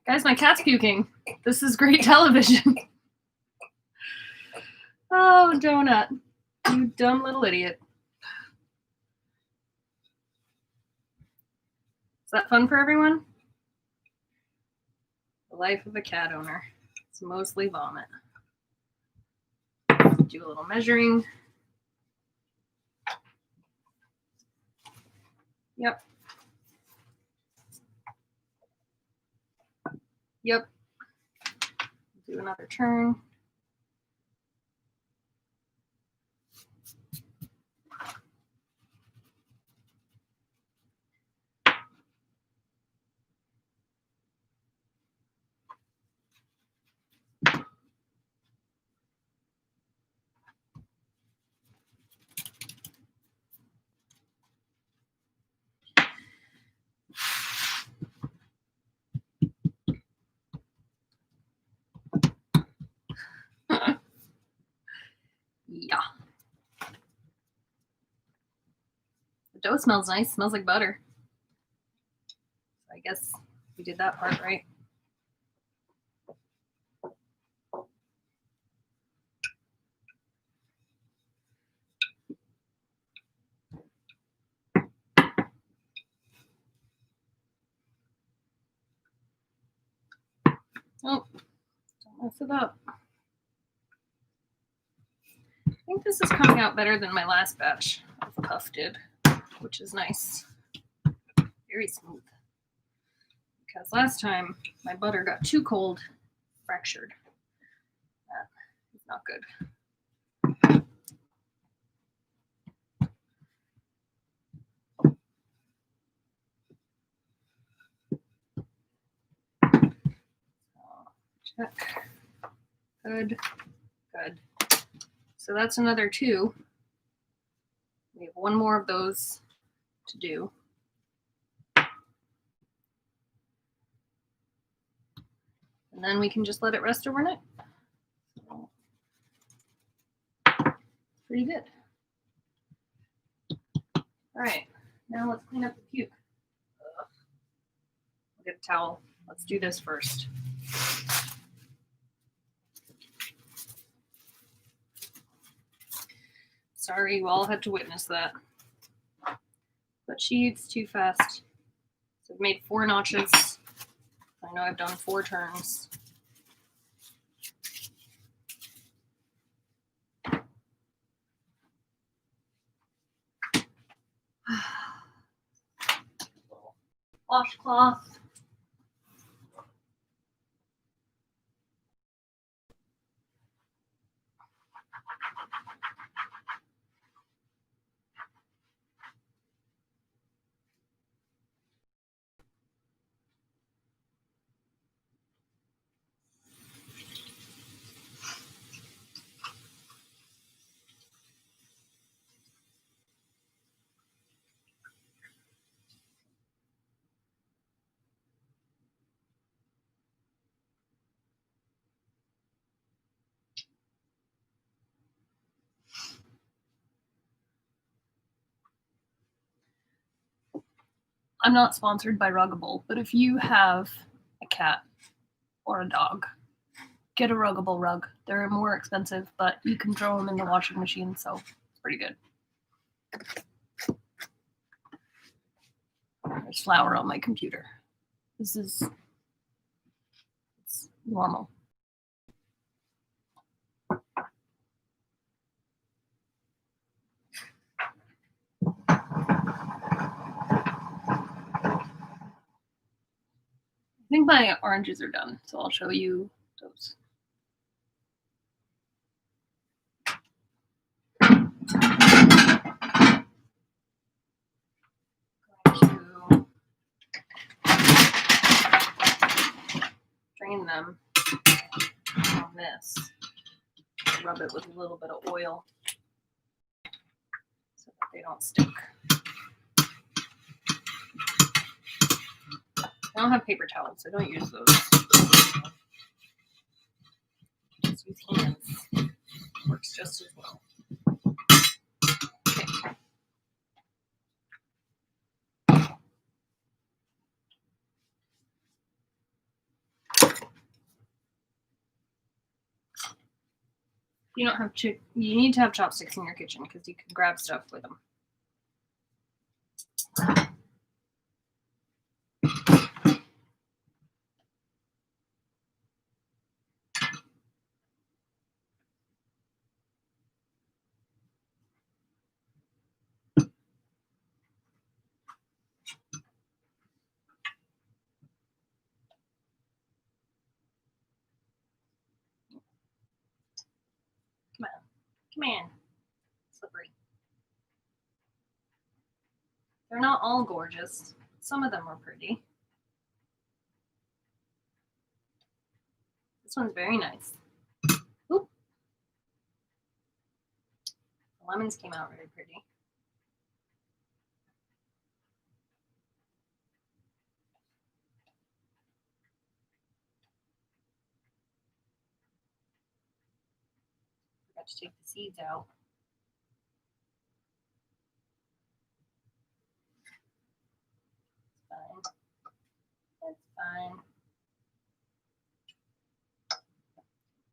Guys, my cat's puking. This is great television. Oh, Donut. You dumb little idiot. Is that fun for everyone? The life of a cat owner. It's mostly vomit. Do a little measuring. Yep. Yep. Do another turn. Yeah. The dough smells nice. Smells like butter. I guess we did that part right. Oh, don't mess it up. I think this is coming out better than my last batch of puff did, which is nice. Very smooth. Because last time my butter got too cold, fractured. That is not good. Check. Good. Good. So that's another 2. We have 1 more of those to do. And then we can just let it rest overnight. So, pretty good. All right, now let's clean up the puke. I'll get a towel. Let's do this first. Sorry, you all had to witness that. But she eats too fast. So I've made 4 notches. I know I've done 4 turns. Washcloth. I'm not sponsored by Ruggable, but if you have a cat or a dog, get a Ruggable rug. They're more expensive, but you can throw them in the washing machine, so it's pretty good. There's flour on my computer. This is it's normal. think my oranges are done, so I'll show you those. Going to drain them on this. Rub it with a little bit of oil so that they don't stick. I don't have paper towels, so don't use those. Just use hands. Works just as well. Okay. You don't have you need to have chopsticks in your kitchen because you can grab stuff with them. Come on. Come on. Slippery. They're not all gorgeous. Some of them are pretty. This one's very nice. Oop. The lemons came out really pretty. Forgot to take the seeds out. It's fine. It's fine.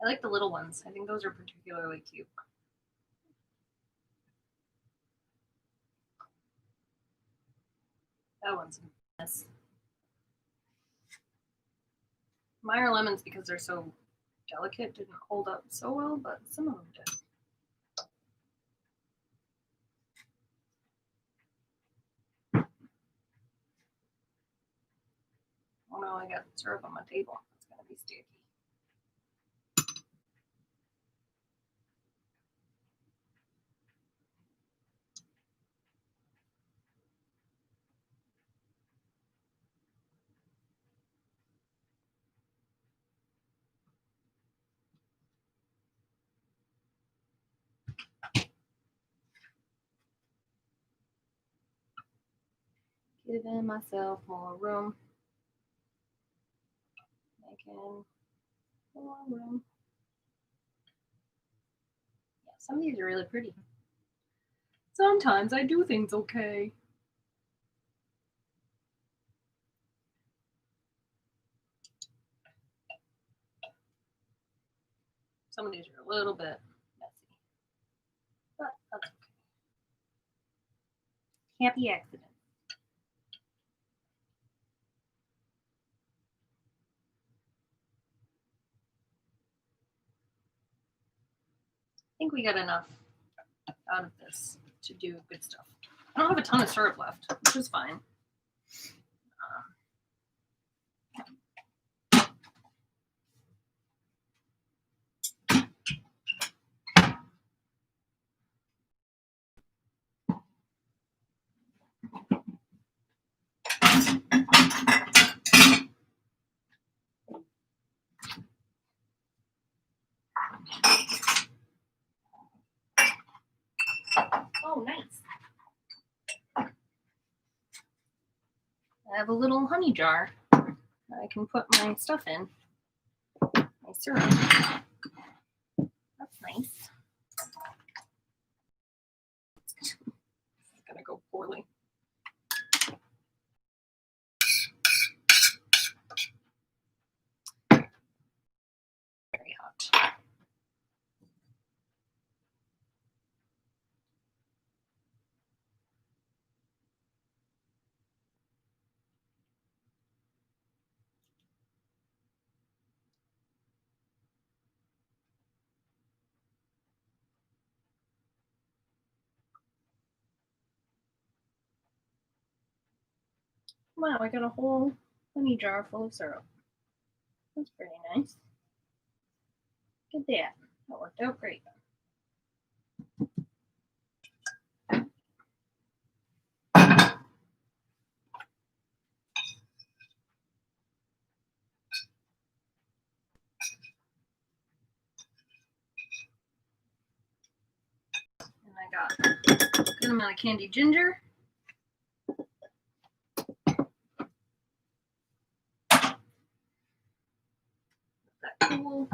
I like the little ones. I think those are particularly cute. That one's a mess. Meyer lemons, because they're so delicate, didn't hold up so well, but some of them did. Oh no, I got syrup on my table. It's gonna be sticky. Giving myself more room. Making more room. Yeah, some of these are really pretty. Sometimes I do things okay. Some of these are a little bit messy, but that's okay. Happy accident. I think we got enough out of this to do good stuff. I don't have a ton of syrup left, which is fine. Oh, nice. I have a little honey jar I can put my stuff in. My syrup. That's nice. It's gonna go poorly. Very hot. Wow, I got a whole honey jar full of syrup. That's pretty nice. Look at that. That worked out great. And I got a good amount of candied ginger. That cool.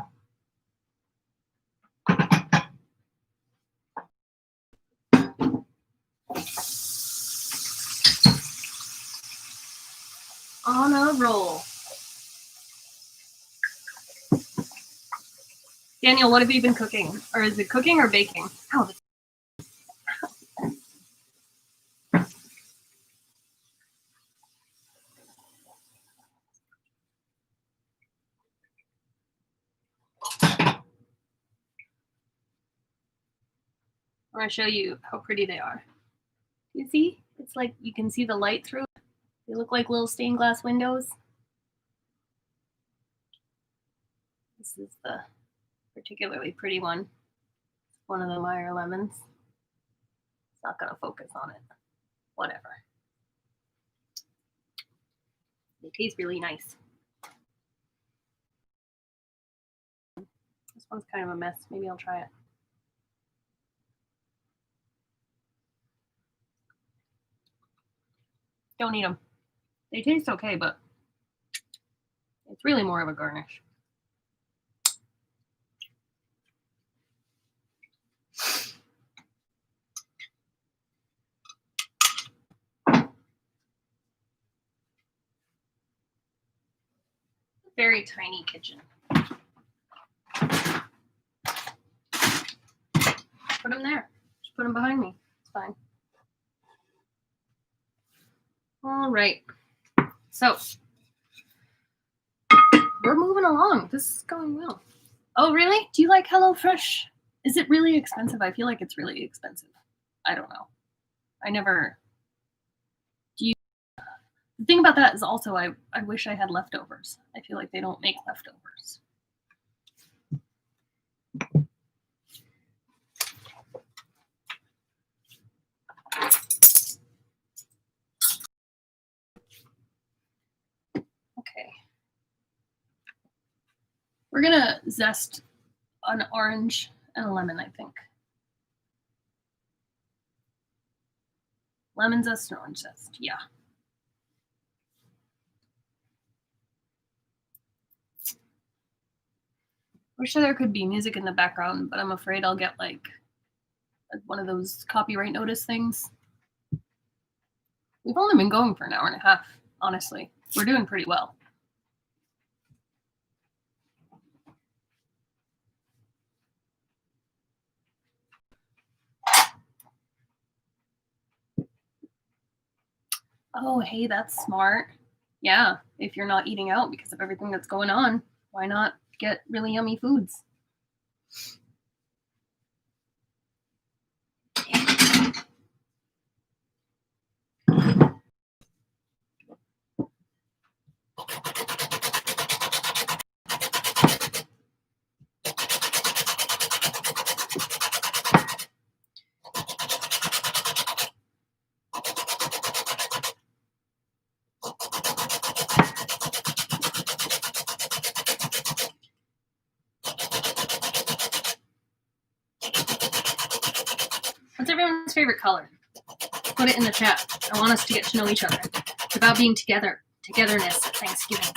On a roll. Daniel, what have you been cooking? Or is it cooking or baking? Oh, I want to show you how pretty they are. You see? It's like you can see the light through it. They look like little stained glass windows. This is the particularly pretty one. One of the Meyer lemons. It's not going to focus on it. Whatever. They taste really nice. This one's kind of a mess. Maybe I'll try it. Don't eat them. They taste okay, but it's really more of a garnish. Very tiny kitchen. Put them there. Just put them behind me. It's fine. All right. So we're moving along. This is going well. Oh, really? Do you like HelloFresh? Is it really expensive? I feel like it's really expensive. I don't know. I never. Do you? The thing about that is also I wish I had leftovers. I feel like they don't make leftovers. Okay. We're gonna zest an orange and a lemon, I think. Lemon zest and orange zest, yeah. Wish there could be music in the background, but I'm afraid I'll get like one of those copyright notice things. We've only been going for an hour and a half, honestly. We're doing pretty well. Oh, hey, that's smart. Yeah, if you're not eating out because of everything that's going on, why not get really yummy foods? What's everyone's favorite color? Put it in the chat. I want us to get to know each other. It's about being together, togetherness at Thanksgiving.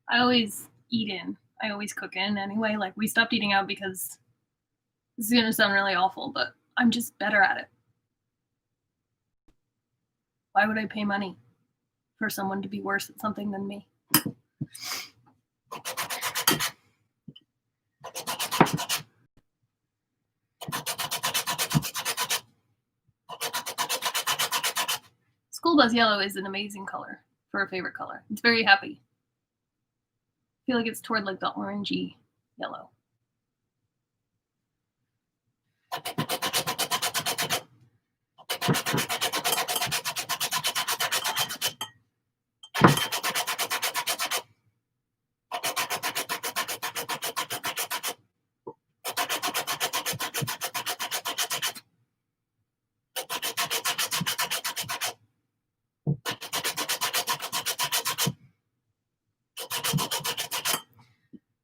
I always eat in. I always cook in anyway. Like we stopped eating out because This is going to sound really awful, but I'm just better at it. Why would I pay money for someone to be worse at something than me? School bus yellow is an amazing color for a favorite color. It's very happy. I feel like it's toward like the orangey yellow.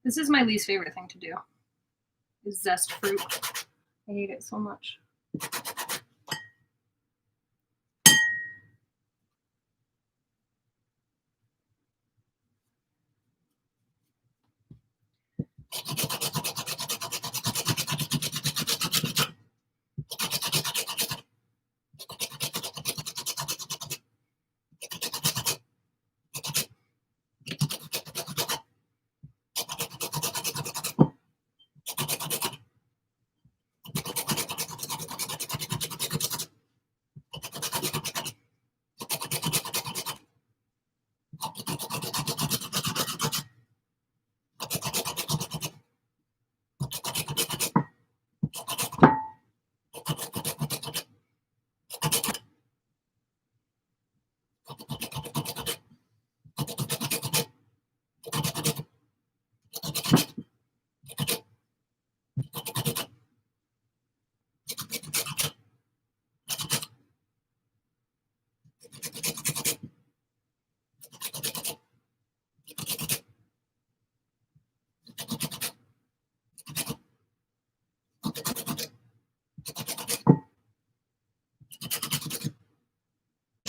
This is my least favorite thing to do, is zest fruit. I hate it so much.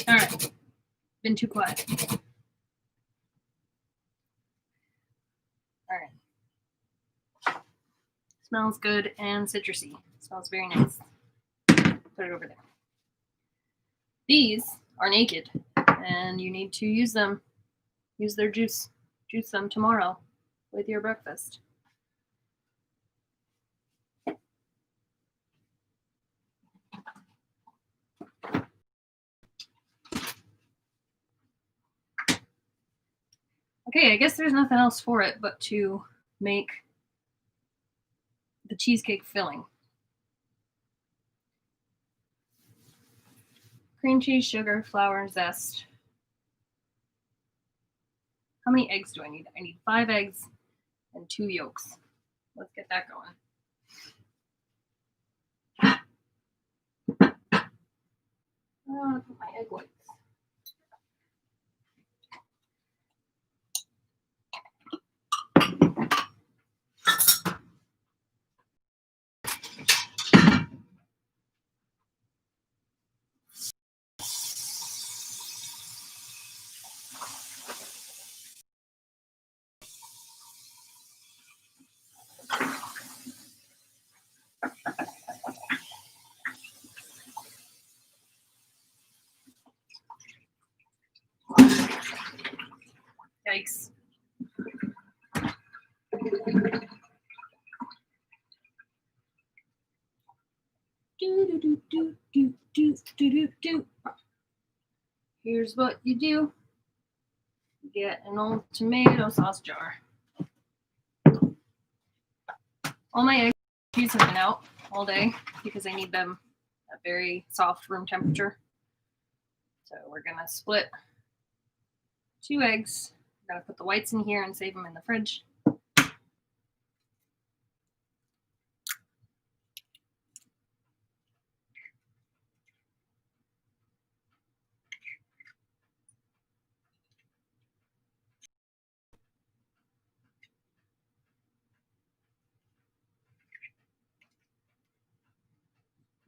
All right, been too quiet. All right. Smells good and citrusy. Smells very nice. Put it over there. These are naked, and you need to use them. Use their juice. Juice them tomorrow with your breakfast. Okay, I guess there's nothing else for it but to make the cheesecake filling. Cream cheese, sugar, flour, zest. How many eggs do I need? I need 5 eggs and 2 yolks. Let's get that going. I want to put my egg whites. Yikes. Do. Here's what you do. Get an old tomato sauce jar. All my eggs have been out all day because I need them at very soft room temperature. So we're gonna split 2 eggs. I'm gonna put the whites in here and save them in the fridge.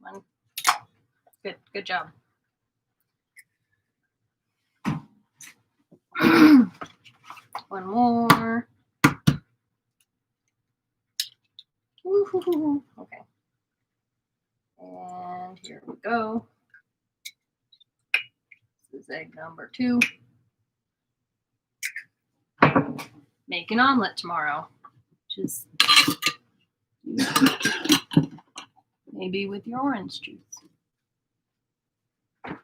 One. Good job. One more. Ooh, okay. And here we go. This is egg number 2. Make an omelet tomorrow, which is maybe with your orange juice. Okay,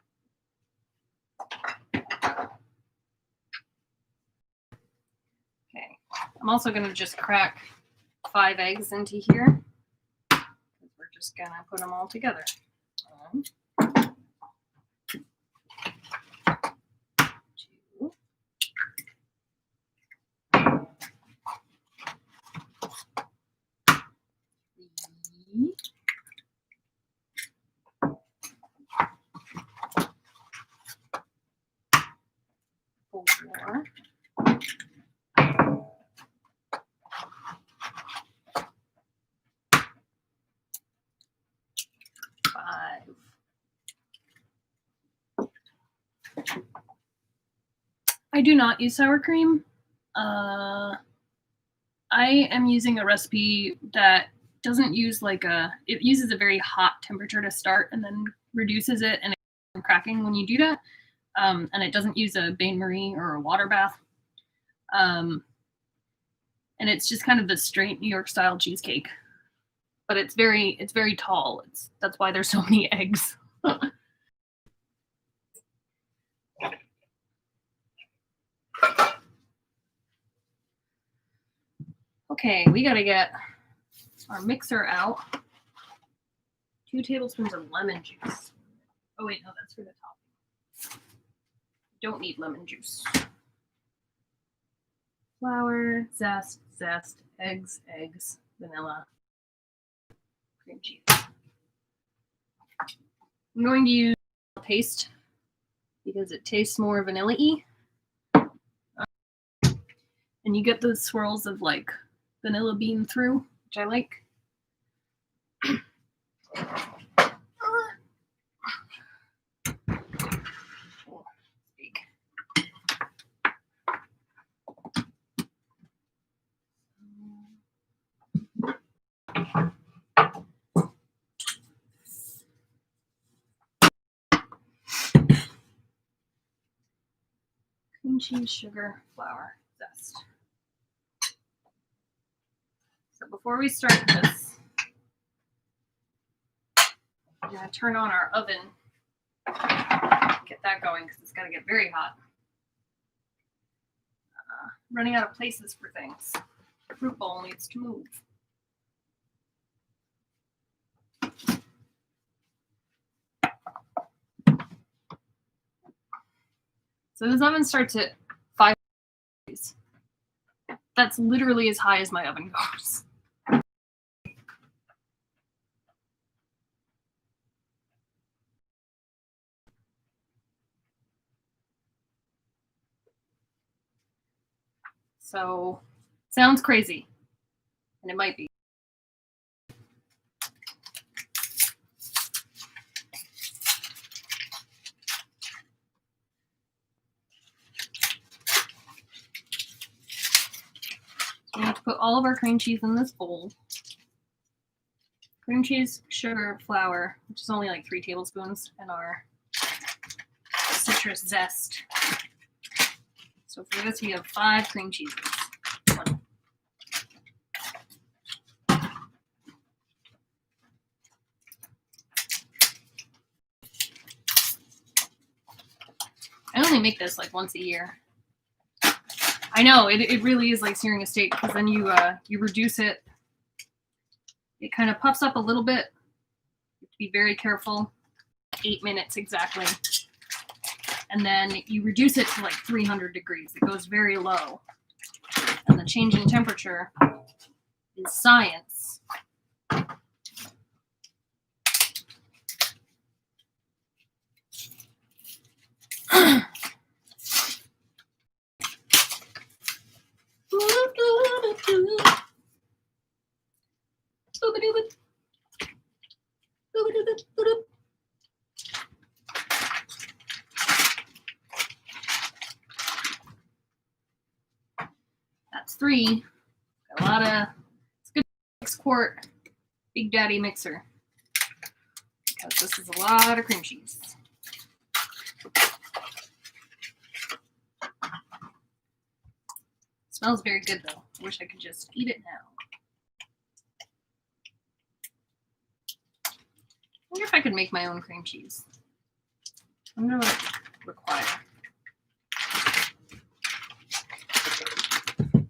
I'm also going to just crack 5 eggs into here. We're just going to put them all together. 1, 2, 3, 4, 5. I do not use sour cream. I am using a recipe that doesn't use it uses a very hot temperature to start and then reduces it and it's cracking when you do that. And it doesn't use a bain-marie or a water bath. And it's just kind of the straight New York style cheesecake. But it's very tall. That's why there's so many eggs. Okay, we gotta get our mixer out. 2 tablespoons of lemon juice. Oh wait, no, that's for the topping. Don't need lemon juice. Flour, zest, eggs, vanilla, cream cheese. I'm going to use paste because it tastes more vanilla-y. And you get those swirls of like vanilla bean through, which I like. Cream cheese, sugar, flour, zest. So before we start this, I'm going to turn on our oven. Get that going because it's got to get very hot. Running out of places for things. The fruit bowl needs to move. So this oven starts at 5 degrees. That's literally as high as my oven goes. So, sounds crazy, and it might be. So we have to put all of our cream cheese in this bowl. Cream cheese, sugar, flour, which is only like 3 tablespoons, and our citrus zest. So for this, we have 5 cream cheeses. I only make this like once a year. I know, it really is like searing a steak because then you reduce it. It kind of puffs up a little bit. You have to be very careful. 8 minutes exactly. And then you reduce it to like 300 degrees. It goes very low. And the change in temperature is science. That's 3. Got a lot of, it's a good 6-quart Big Daddy mixer. because this is a lot of cream cheese. Smells very good though. I wish I could just eat it now. I wonder if I could make my own cream cheese. I wonder what it would require.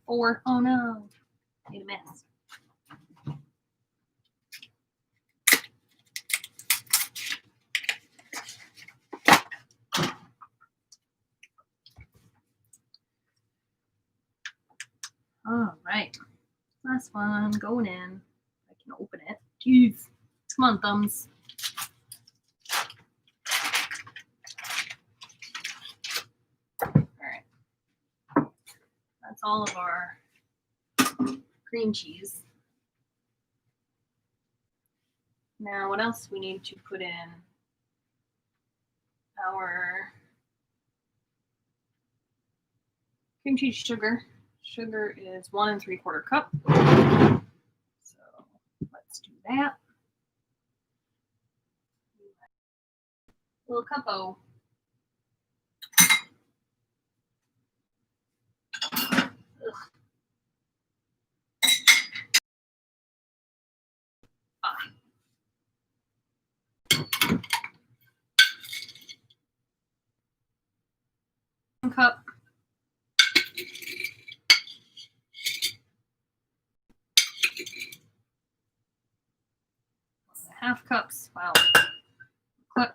4. Oh no. Made a mess. All right. Last one going in. I can open it. Jeez. Come on, thumbs. All right. That's all of our cream cheese. Now, what else we need to put in? Our cream cheese sugar. Sugar is 1 3/4 cup. So let's do that. Little cup-o. Cup. Half cups. Wow.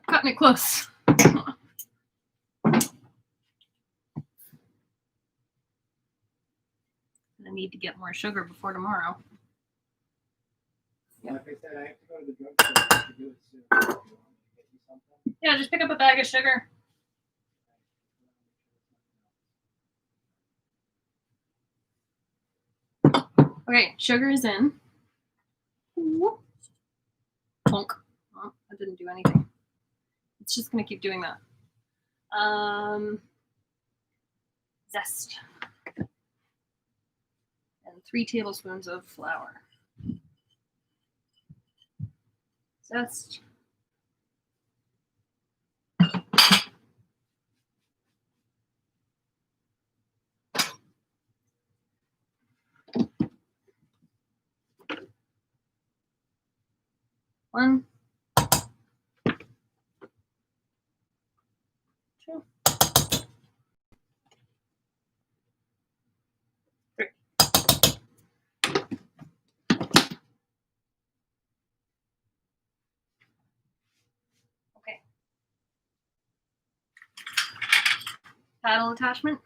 Cutting it close. I need to get more sugar before tomorrow. Like I said, I have to go to the drugstore to do it soon. If you want me to get you something. Yeah, just pick up a bag of sugar. Okay, sugar is in. Whoop. Plonk. Oh, that didn't do anything. It's just gonna keep doing that. Zest. And 3 tablespoons of flour. Zest. One. 2. 3. Okay. Paddle attachment.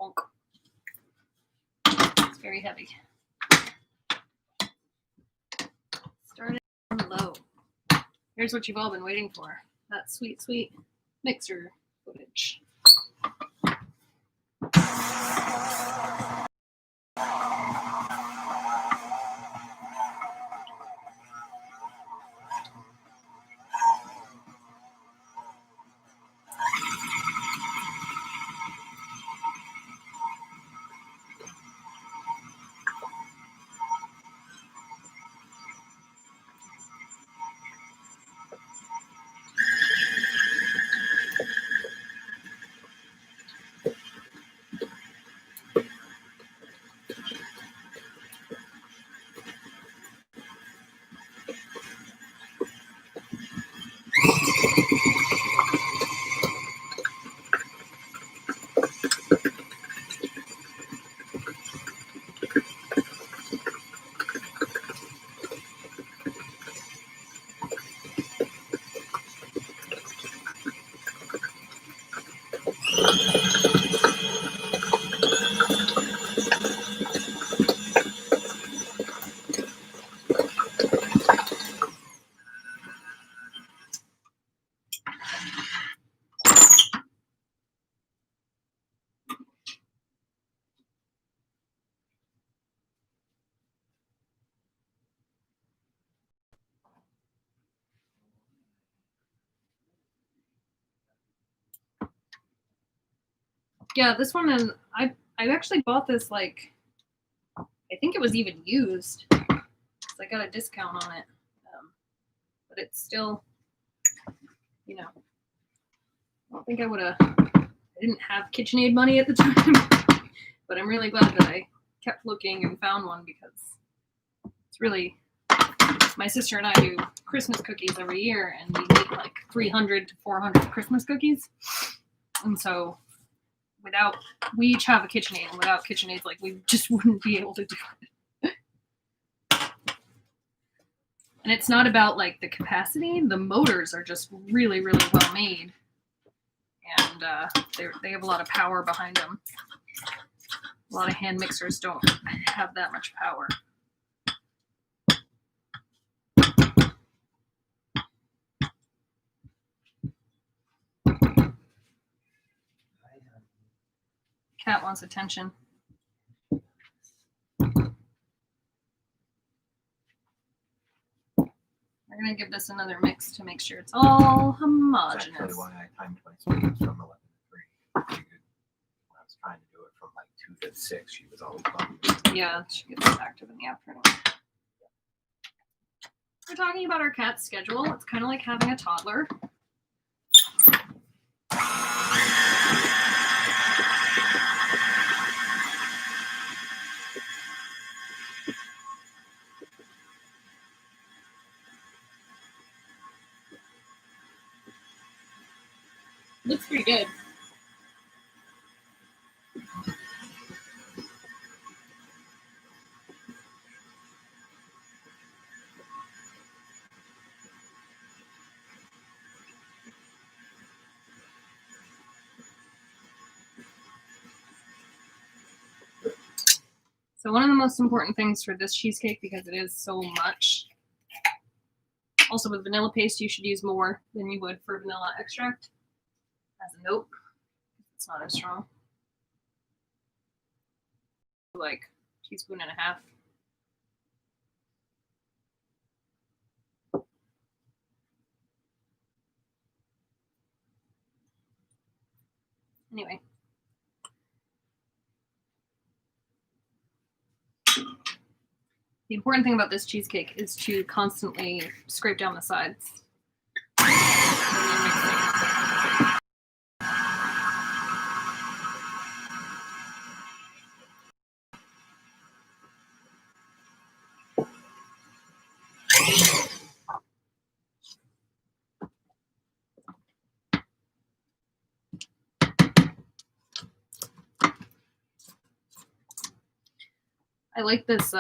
Bonk. It's very heavy. Start it on low. Here's what you've all been waiting for. That sweet, sweet mixer footage. Yeah, this one, and I actually bought this, like, I think it was even used. I got a discount on it. but it's still, you know, I don't think I would have, I didn't have KitchenAid money at the time, but I'm really glad that I kept looking and found one because it's really, my sister and I do Christmas cookies every year and we make like 300 to 400 Christmas cookies. And so we each have a KitchenAid, and without KitchenAid, like we just wouldn't be able to do it. And it's not about like the capacity. The motors are just really, really well made. And they have a lot of power behind them. A lot of hand mixers don't have that much power. Cat wants attention. We're gonna give this another mix to make sure it's all That's homogeneous. actually why I timed my sweets from 11 to 3. When I was trying to do it from like 2 to 6, she was always bugging me. Yeah, she gets active in the afternoon. We're talking about our cat's schedule. It's kind of like having a toddler. Looks pretty good. So one of the most important things for this cheesecake, because it is so much, also with vanilla paste, you should use more than you would for vanilla extract. As a note, it's not as strong. Like a teaspoon and a half. Anyway. The important thing about this cheesecake is to constantly scrape down the sides. I like this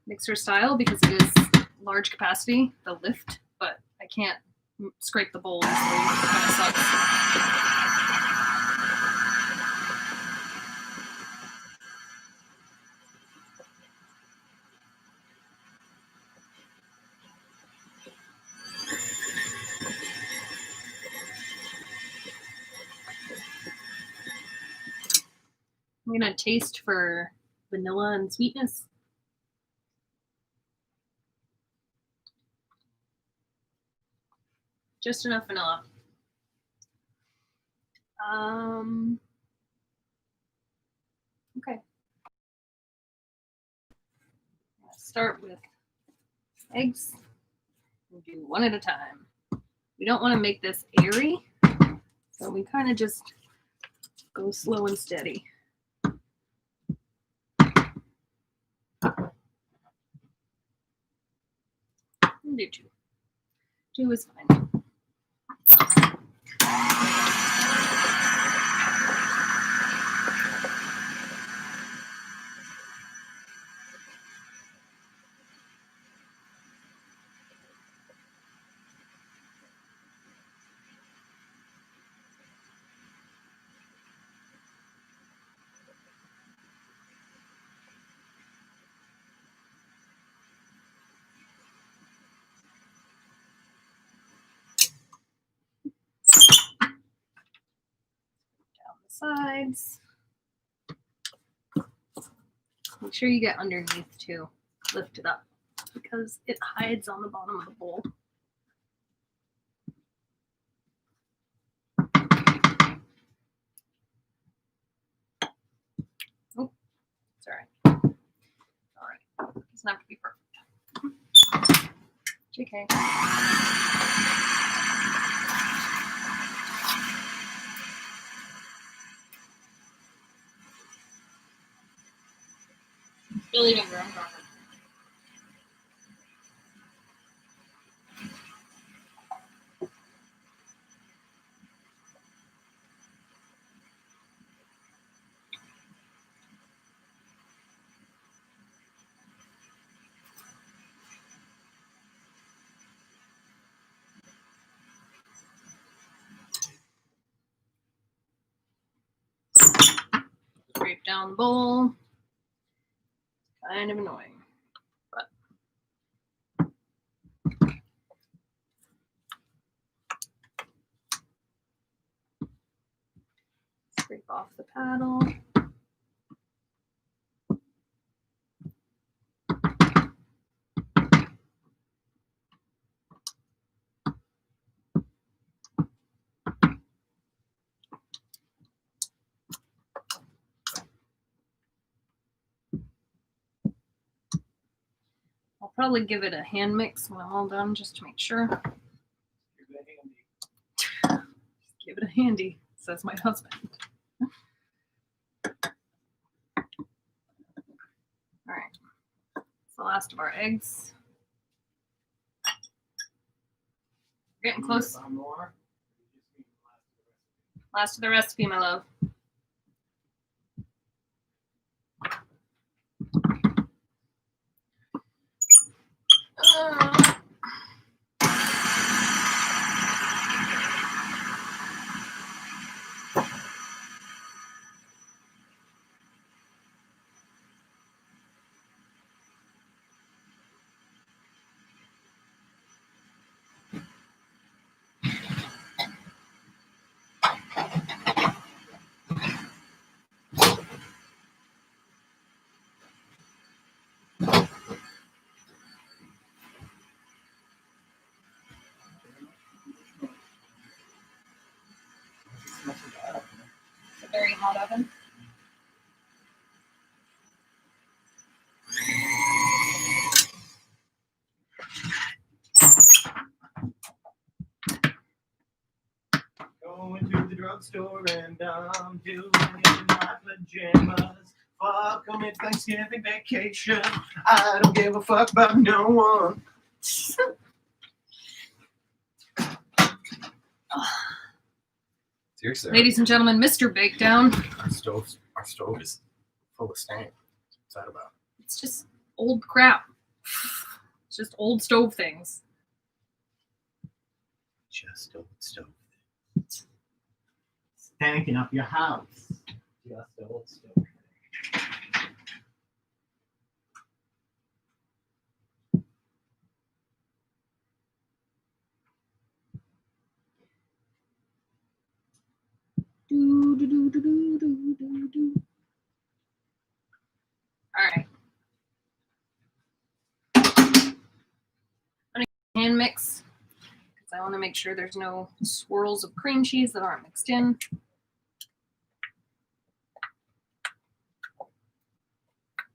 mixer style because it is large capacity, the lift, but I can't scrape the bowl easily. It kind of sucks. I'm gonna taste for vanilla and sweetness. Just enough vanilla. Okay. Start with eggs and do one at a time. We don't want to make this airy, so we kind of just go slow and steady. We'll do 2. 2 is fine. Sides. Make sure you get underneath too. Lift it up because it hides on the bottom of the bowl. Oh, sorry. All right, doesn't have to be perfect. JK. Billy didn't graham cracker. Scrape down the bowl. Kind of annoying, but scrape off the paddle. I'll probably give it a hand mix when I'm all done just to make sure. You're good handy. Give it a handy, says my husband. All right, it's the last of our eggs. We're getting close. Some more. You just need the Last of the recipe, my love. It's a very hot oven. Going to the drugstore and I'm doing it in my pajamas. Fuck 'em, it's Thanksgiving vacation. I don't give a fuck about no one. Seriously. Ladies and gentlemen, Mr. Bakedown. Our stove is full of stank. What's that about? It's just old crap. It's just old stove things. Just old stove. Stanking up your house. Just old stove. Do, do, do, do, do, do, do, do. All right. I'm gonna hand mix because I want to make sure there's no swirls of cream cheese that aren't mixed in.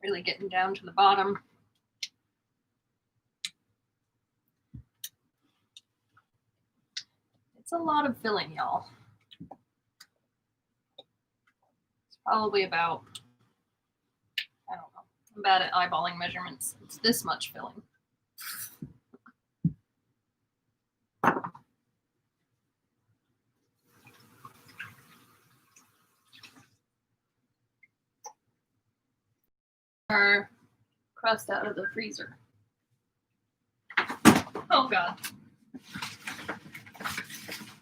Really getting down to the bottom. It's a lot of filling, y'all. It's probably about, I don't know, I'm bad at eyeballing measurements. It's this much filling. Our crust out of the freezer. Oh God.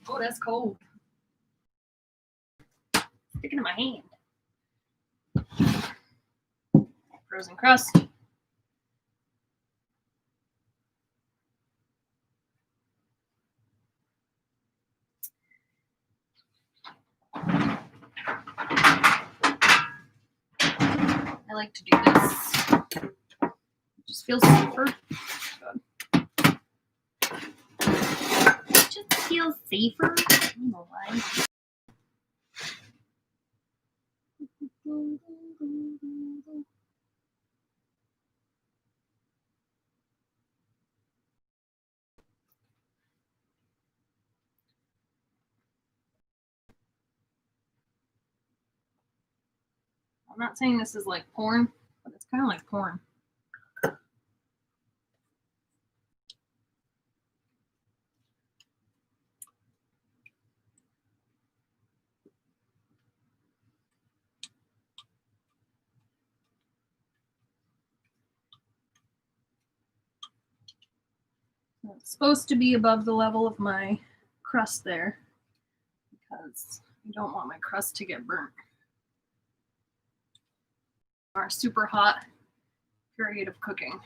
Oh, that's cold. Sticking in my hand. Frozen crust. I like to do this. It just feels safer. It just feels safer. I don't know why. I'm not saying this is like porn, but it's kind of like porn. It's supposed to be above the level of my crust there because I don't want my crust to get burnt. Our super hot period of cooking.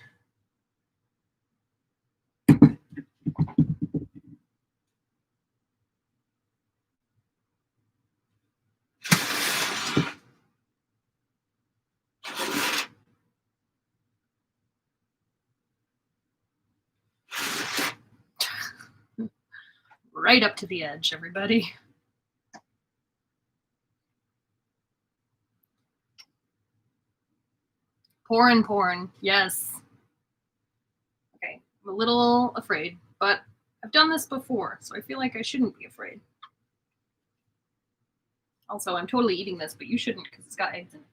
Right up to the edge, everybody. Porn, yes. Okay, I'm a little afraid, but I've done this before, so I feel like I shouldn't be afraid. Also, I'm totally eating this, but you shouldn't because it's got eggs in it.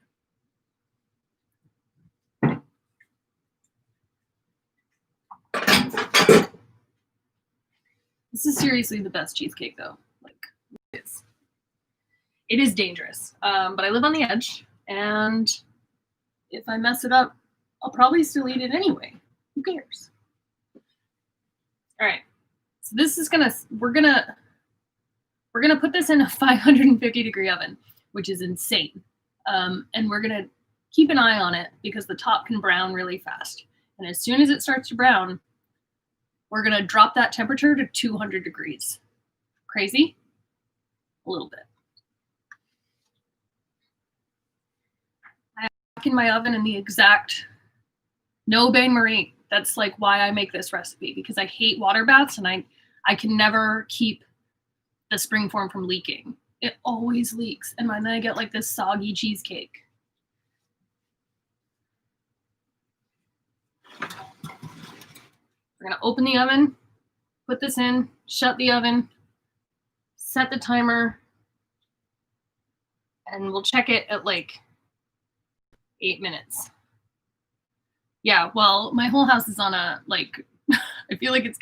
This is seriously the best cheesecake, though. Like, it is. It is dangerous, but I live on the edge, and if I mess it up, I'll probably still eat it anyway. Who cares? All right. So this is we're gonna put this in a 550-degree oven, which is insane. And we're gonna keep an eye on it because the top can brown really fast. And as soon as it starts to brown, we're gonna drop that temperature to 200 degrees. Crazy? A little bit. I have in my oven in the exact no bain-marie. That's like why I make this recipe, because I hate water baths and I can never keep the springform from leaking. It always leaks, and then I get like this soggy cheesecake. We're gonna open the oven, put this in, shut the oven, set the timer, and we'll check it at like 8 minutes. Yeah, well, my whole house is on a, like, I feel like it's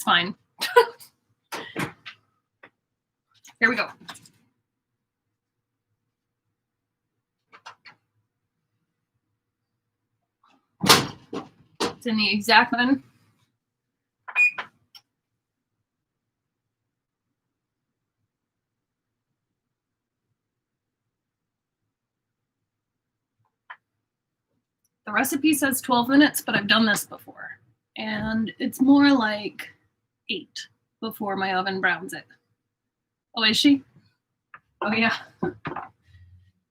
fine. Here we go. It's in the exact oven. The recipe says 12 minutes, but I've done this before. And it's more like 8 before my oven browns it. Oh, is she? Oh, yeah.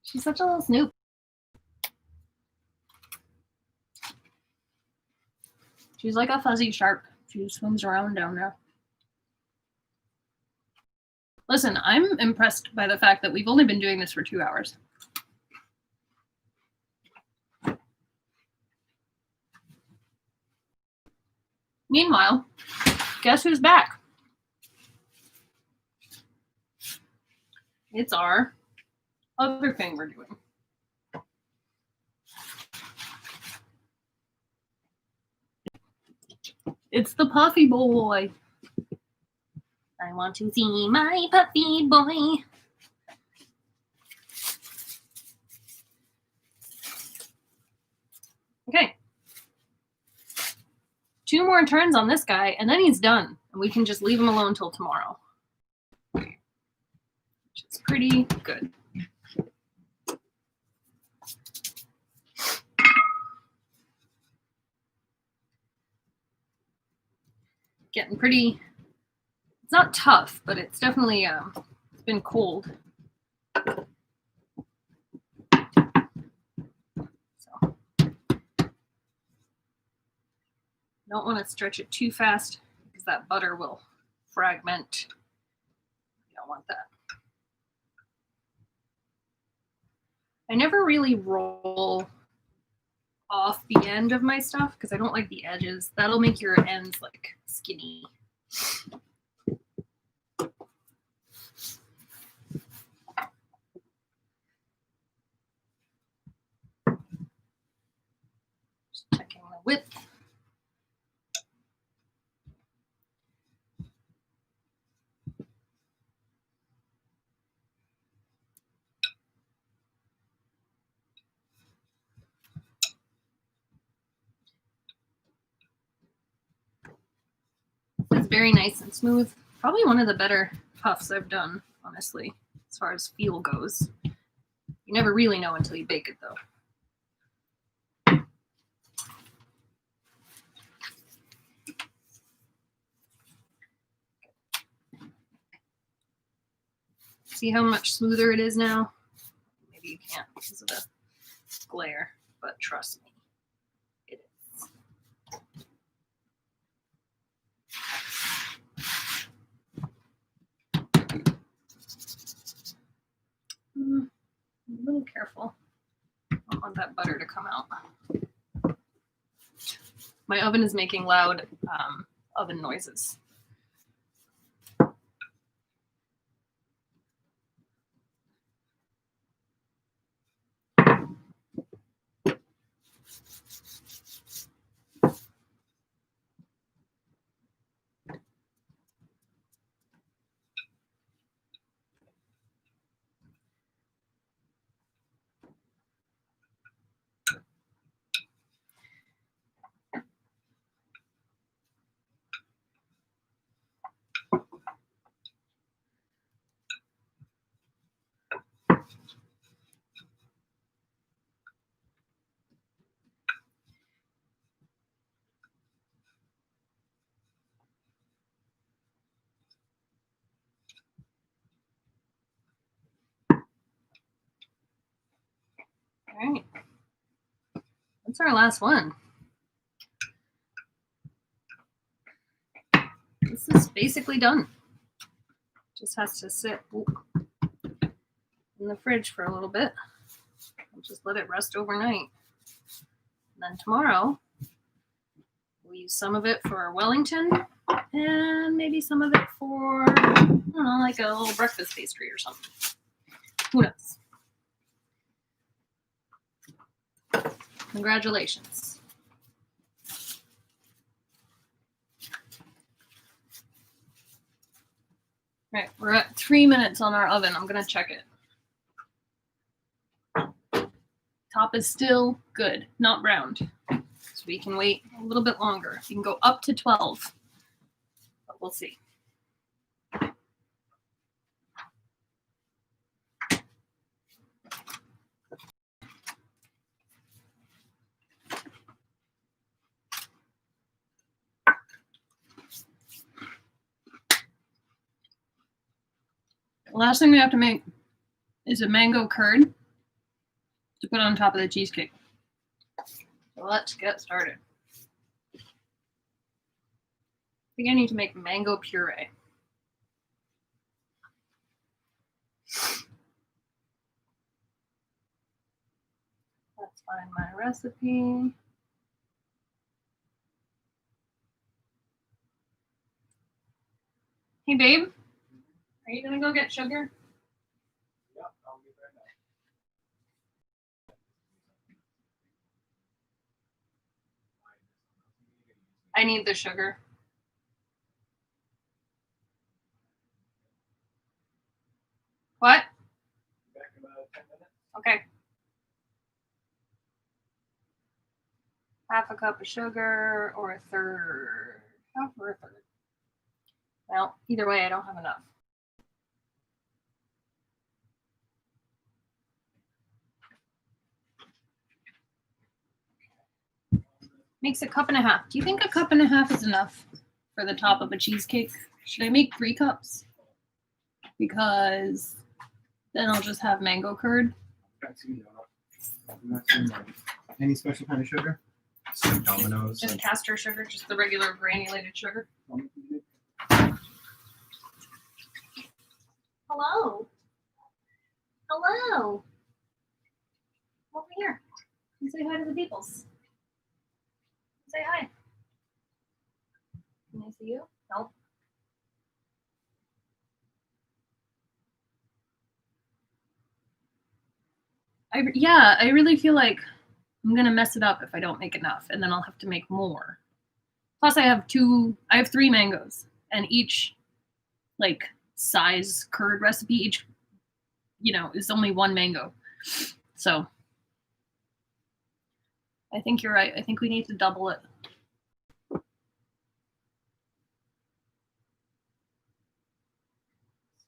She's such a little snoop. She's like a fuzzy shark. She swims around down there. Listen, I'm impressed by the fact that we've only been doing this for 2 hours. Meanwhile, guess who's back? It's our other thing we're doing. It's the puffy boy. I want to see my puffy boy. Okay. 2 more turns on this guy, and then he's done. And we can just leave him alone till tomorrow. Which is pretty good. Getting pretty, it's not tough, but it's definitely, it's been cold. So, don't want to stretch it too fast because that butter will fragment. You don't want that. I never really roll off the end of my stuff because I don't like the edges. That'll make your ends like skinny. Just checking the width. It's very nice and smooth. Probably one of the better puffs I've done, honestly, as far as feel goes. You never really know until you bake it, though. See how much smoother it is now? Maybe you can't because of the glare, but trust me, it is. I'm a little careful. I don't want that butter to come out. My oven is making loud oven noises. All right. That's our last one. This is basically done. Just has to sit in the fridge for a little bit. I'll just let it rest overnight. And then tomorrow, we'll use some of it for Wellington and maybe some of it for, I don't know, like a little breakfast pastry or something. Who knows? Congratulations. All right, we're at 3 minutes on our oven. I'm gonna check it. Top is still good, not browned. So we can wait a little bit longer. You can go up to 12, but we'll see. The last thing we have to make is a mango curd to put on top of the cheesecake. So let's get started. I think I need to make mango puree. Let's find my recipe. Hey, babe, are you gonna go get sugar? Yep, I'll be right back. I need the sugar. What? Back in about 10 minutes. Okay. Half a cup of sugar or a third. Half or a third. Well, either way, I don't have enough. Makes a cup and a half. Do you think a cup and a half is enough for the top of a cheesecake? Should I make 3 cups? Because then I'll just have mango curd. Any special kind of sugar? Some Domino's. Just castor sugar, just the regular granulated sugar. Hello. Hello. Over here. You say hi to the peoples. Say hi. Can I see you? No. I really feel like I'm gonna mess it up if I don't make enough, and then I'll have to make more. Plus I have 3 mangoes, and each like size curd recipe, each, is only 1 mango. So I think you're right. I think we need to double it.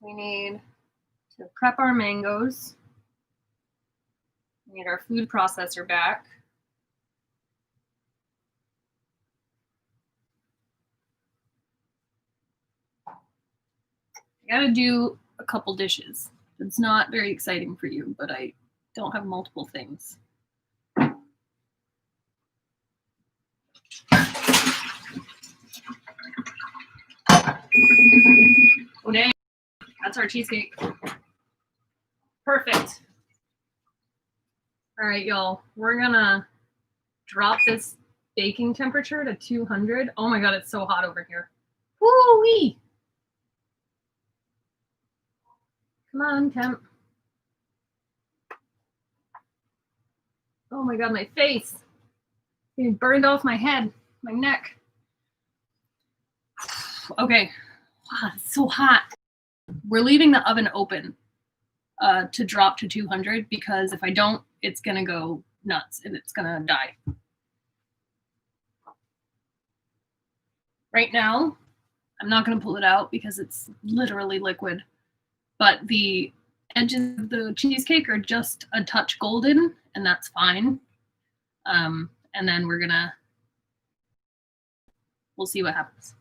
We need to prep our mangoes. We need our food processor back. I gotta do a couple dishes. It's not very exciting for you, but I don't have multiple things. Oh dang, that's our cheesecake. Perfect. All right, y'all, we're gonna drop this baking temperature to 200. Oh my God, it's so hot over here. Woo-wee. Come on, temp. Oh my God, my face. It burned off my head, my neck. Okay, wow, it's so hot. We're leaving the oven open to drop to 200 because if I don't, it's gonna go nuts and it's gonna die. Right now, I'm not gonna pull it out because it's literally liquid, but the edges of the cheesecake are just a touch golden, and that's fine. And then we'll see what happens.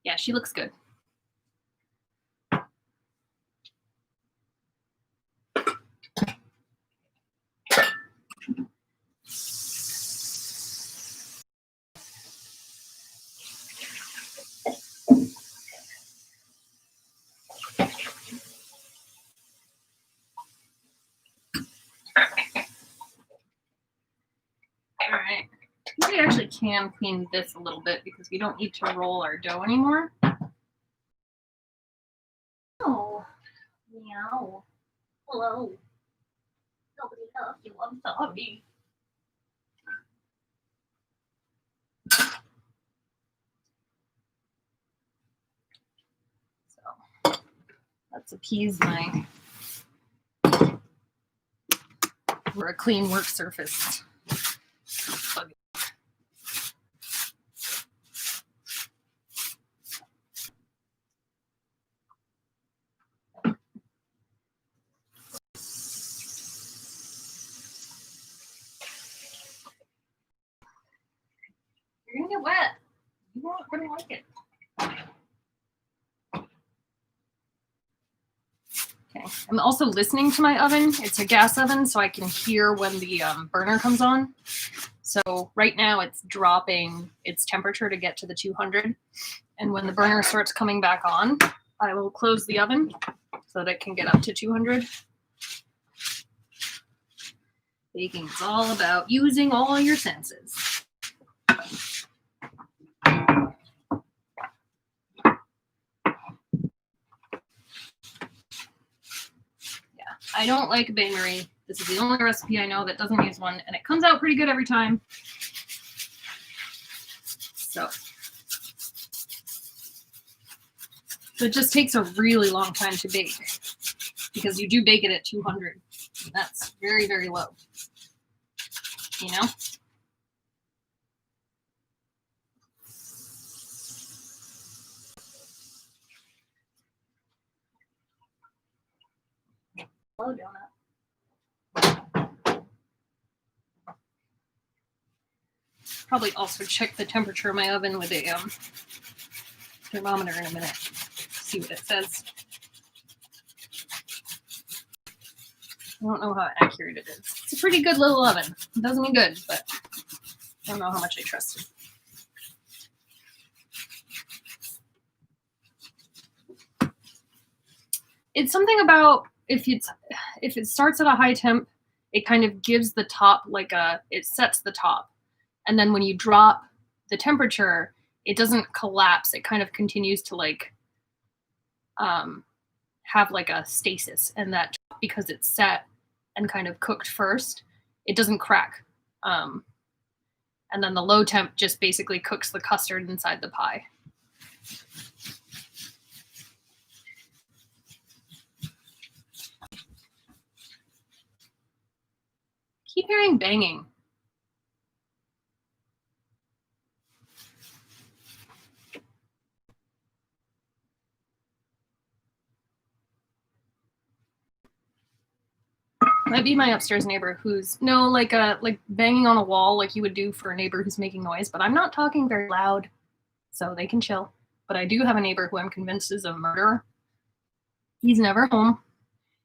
Yeah, she looks good. All right. We actually can clean this a little bit because we don't need to roll our dough anymore. Oh, meow. Hello. Nobody loves you. I'm sorry. So let's appease my for a clean work surface. You're gonna get wet. You won't really like it. Okay. I'm also listening to my oven. It's a gas oven, so I can hear when the burner comes on. So right now it's dropping its temperature to get to the 200. And when the burner starts coming back on, I will close the oven so that it can get up to 200. Baking is all about using all your senses. I don't like bain marie. This is the only recipe I know that doesn't use one, and it comes out pretty good every time. So it just takes a really long time to bake because you do bake it at 200. And that's very, very low. You know? Hello, donut. Probably also check the temperature of my oven with a thermometer in a minute. See what it says. I don't know how accurate it is. It's a pretty good little oven. It does me good, but I don't know how much I trust it. It's something about if it starts at a high temp, it kind of gives the top it sets the top. And then when you drop the temperature, it doesn't collapse. It kind of continues to like have like a stasis, and that because it's set and kind of cooked first, it doesn't crack. And then the low temp just basically cooks the custard inside the pie. Keep hearing banging. Might be my upstairs neighbor who's like banging on a wall like you would do for a neighbor who's making noise, but I'm not talking very loud, so they can chill. But I do have a neighbor who I'm convinced is a murderer. He's never home,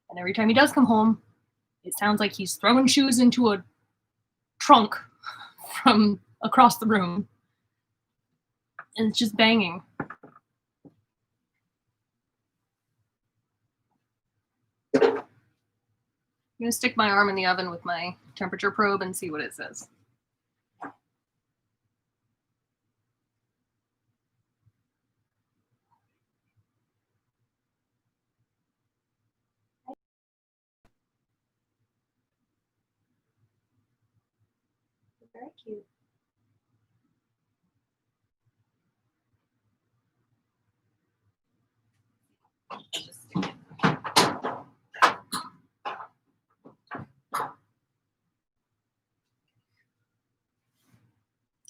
and every time he does come home, it sounds like he's throwing shoes into a trunk from across the room, and it's just banging. I'm gonna stick my arm in the oven with my temperature probe and see what it says. Very cute. Just stick it.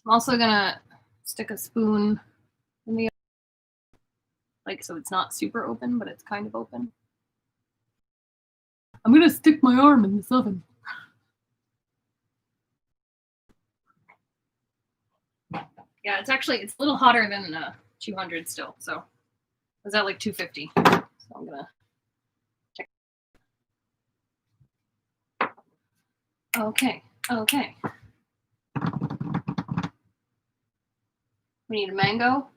I'm also gonna stick a spoon in the like so it's not super open, but it's kind of open. I'm gonna stick my arm in this oven. Yeah, it's a little hotter than 200 still. So I was at like 250. So I'm gonna check. Okay. We need a mango,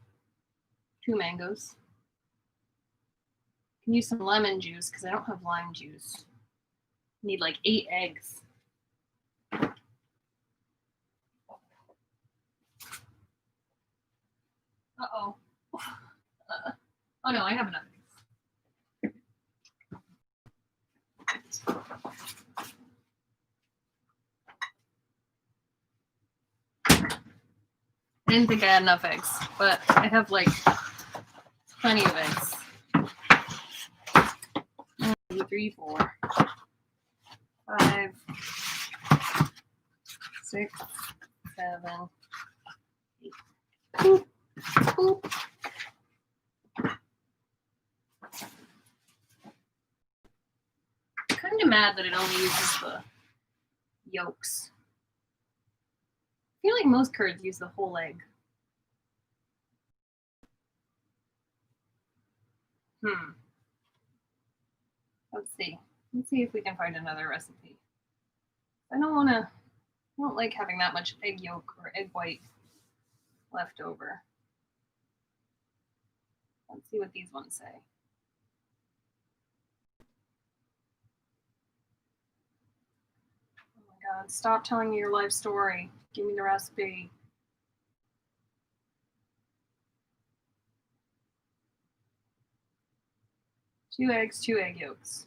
2 mangoes. Can use some lemon juice because I don't have lime juice. Need like 8 eggs. Uh-oh. Oh no, I have enough eggs. I didn't think I had enough eggs, but I have like plenty of eggs. 1, 2, 3, 4, 5, 6, 7, 8. Boop, boop. I'm kind of mad that it only uses the yolks. I feel like most curds use the whole egg. Let's see. Let's see if we can find another recipe. I don't like having that much egg yolk or egg white left over. Let's see what these ones say. Oh my God, stop telling me your life story. Give me the recipe. Two eggs, 2 egg yolks.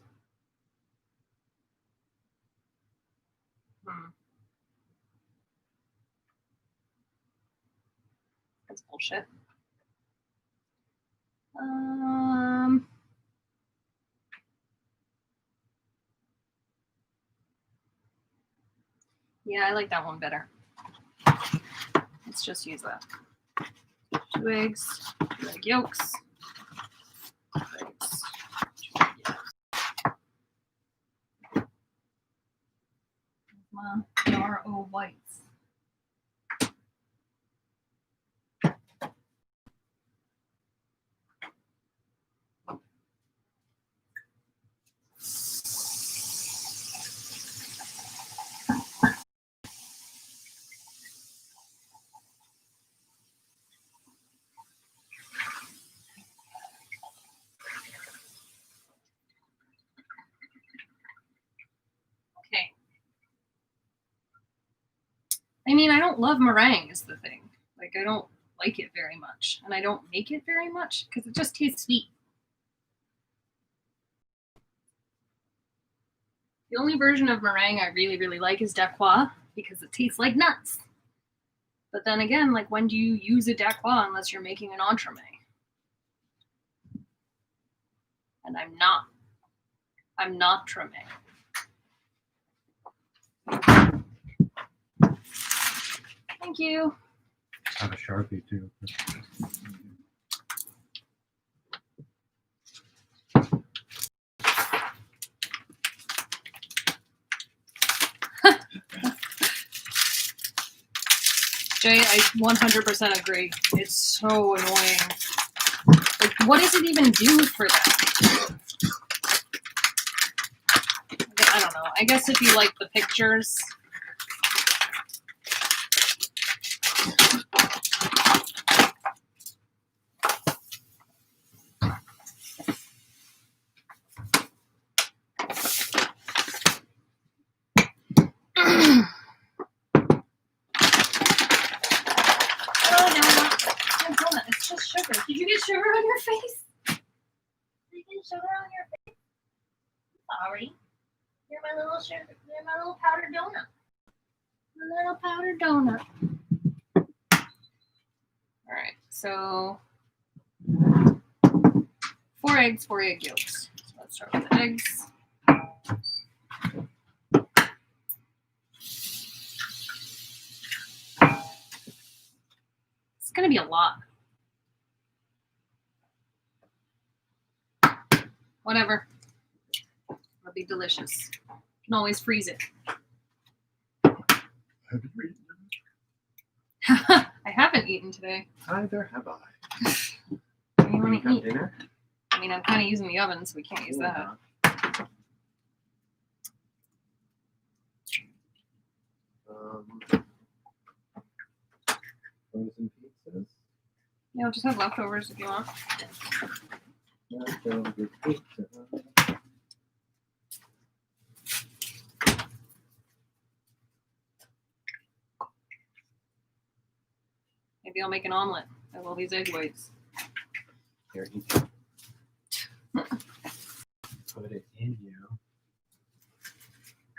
That's bullshit. Yeah, I like that one better. Let's just use that. 2 eggs, 2 egg yolks. 2 eggs, 2 egg yolks. My jar of whites. Okay. I mean, I don't love meringue is the thing. Like, I don't like it very much, and I don't make it very much because it just tastes sweet. The only version of meringue I really, really like is Dacqua because it tastes like nuts. But then again, like, when do you use a Dacqua unless you're making an entremet? And I'm not. I'm not trimming. Thank you. I have a Sharpie too. Jay, I 100% agree. It's so annoying. Like, what does it even do for them? I don't know. I guess if you like the pictures. It's just sugar. Did you get sugar on your face? Did you get sugar on your face? Sorry. You're my little sugar. You're my little powdered donut. My little powdered donut. All right. So 4 eggs, 4 egg yolks. So let's start with the eggs. It's gonna be a lot. Whatever. It'll be delicious. You can always freeze it. Have you eaten? I haven't eaten today. Neither have I. What do you want to eat? Dinner? I mean, I'm kind of using the oven, so we can't use that. Frozen pizzas. Yeah, I'll just have leftovers if you want. Leftover pizza. Maybe I'll make an omelet of all these egg whites. Here, eat it. Put it in you.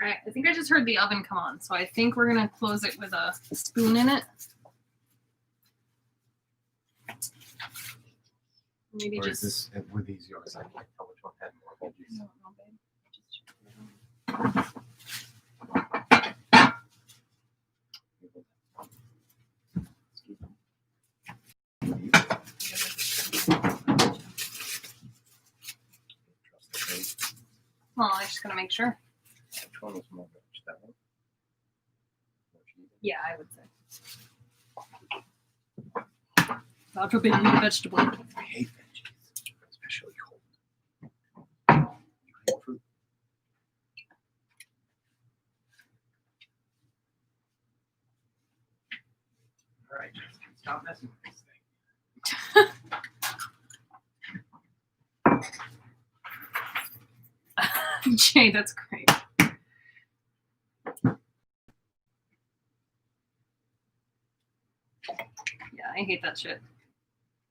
All right, I think I just heard the oven come on, so I think we're gonna close it with a spoon in it. Maybe Or is just. this with these yolks? I can't tell which one had more veggies. No, no, babe. Just check it out. Well, I'm just gonna make sure. Which one was more veg? That one? More cheese? Yeah, I would say. God forbid you eat a vegetable. I hate veggies, especially cold. You hate fruit? All right, Justin, stop messing with this thing. Jay, that's great. Yeah, I hate that shit.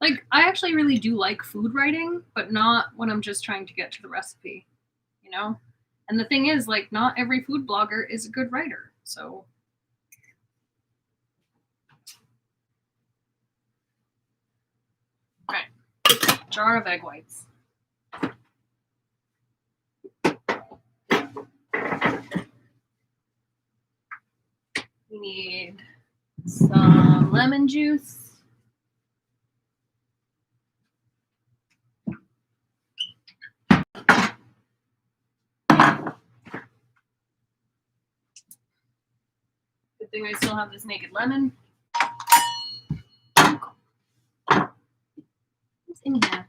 Like, I actually really do like food writing, but not when I'm just trying to get to the recipe, you know? And the thing is, like, not every food blogger is a good writer, so. All right, jar of egg whites. We need some lemon juice. Good thing I still have this naked lemon. What's in here?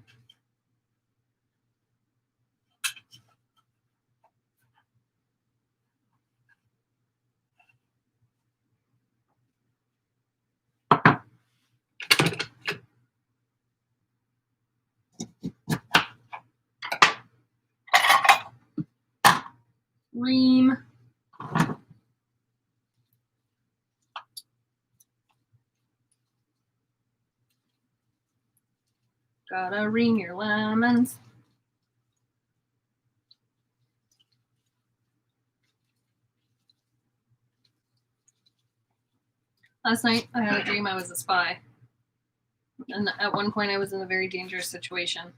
Cream. Gotta ring your lemons. Last night, I had a dream I was a spy. And at one point, I was in a very dangerous situation.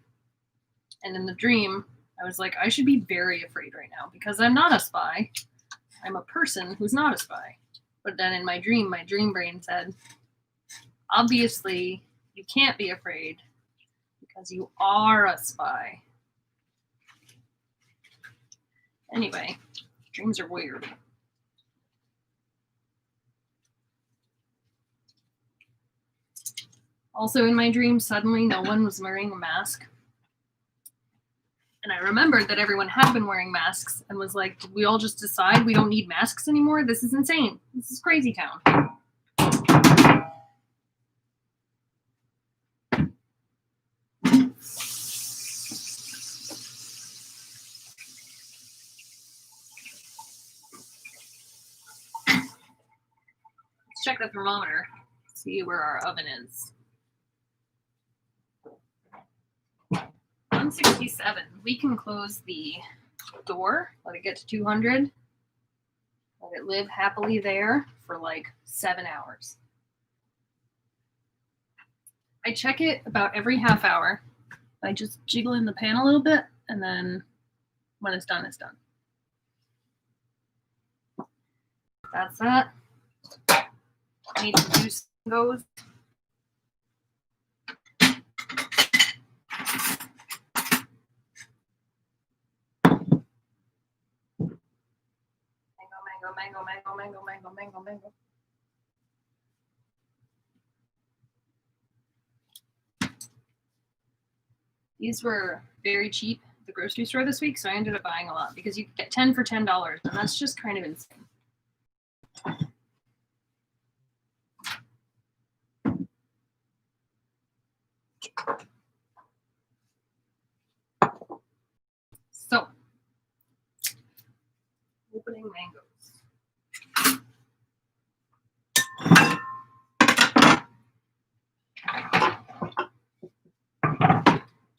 And in the dream, I was like, I should be very afraid right now because I'm not a spy. I'm a person who's not a spy. But then in my dream brain said, obviously, you can't be afraid because you are a spy. Anyway, dreams are weird. Also, in my dream, suddenly no one was wearing a mask. And I remembered that everyone had been wearing masks and was like, did we all just decide we don't need masks anymore? This is insane. This is crazy town. Let's check the thermometer, see where our oven is. 167. We can close the door, let it get to 200, let it live happily there for like 7 hours. I check it about every half hour by just jiggling the pan a little bit, and then when it's done, it's done. That's that. I need to do some goes. Mango. These were very cheap at the grocery store this week, so I ended up buying a lot because you could get 10 for $10, and that's just kind of insane. So, opening mangoes.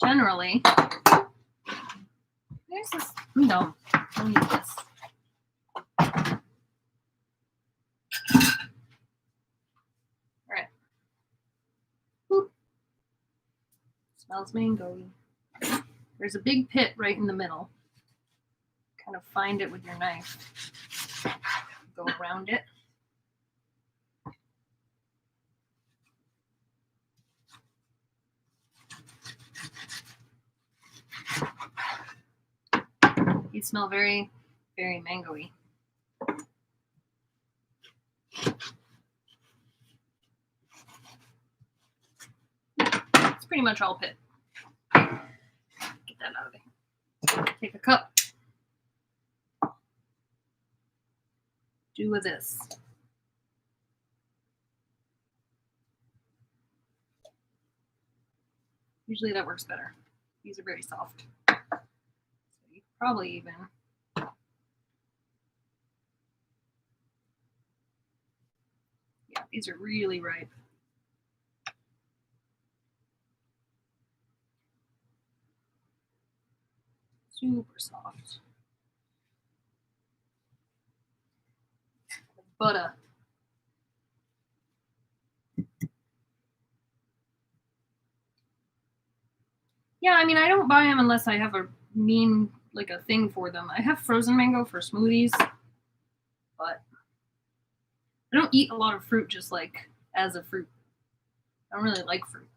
Generally, there's this. No, I'll use this. All right. Boop. Smells mangoey. There's a big pit right in the middle. Kind of find it with your knife. Go around it. These smell very, very mangoey. It's pretty much all pit. Get that out of there. Take a cup. Do with this. Usually that works better. These are very soft. So you could probably even these are really ripe. Super soft. Butter. Yeah, I mean, I don't buy them unless I have a thing for them. I have frozen mango for smoothies, but I don't eat a lot of fruit just like as a fruit. I don't really like fruit.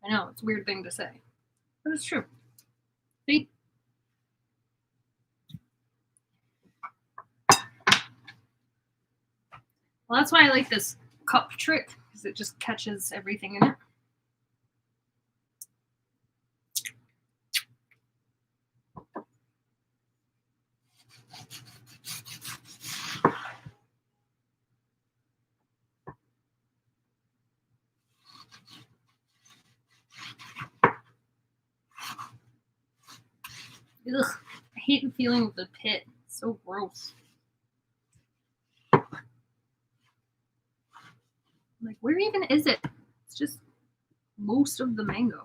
I know, it's a weird thing to say, but it's true. See? Well, that's why I like this cup trick, because it just catches everything in it. Ugh, I hate the feeling of the pit. It's so gross. Like, where even is it? It's just most of the mango.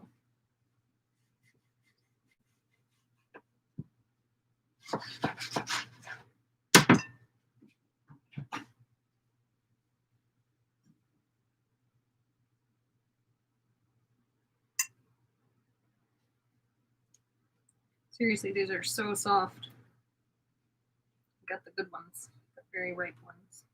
Seriously, these are so soft. Got the good ones, the very ripe ones.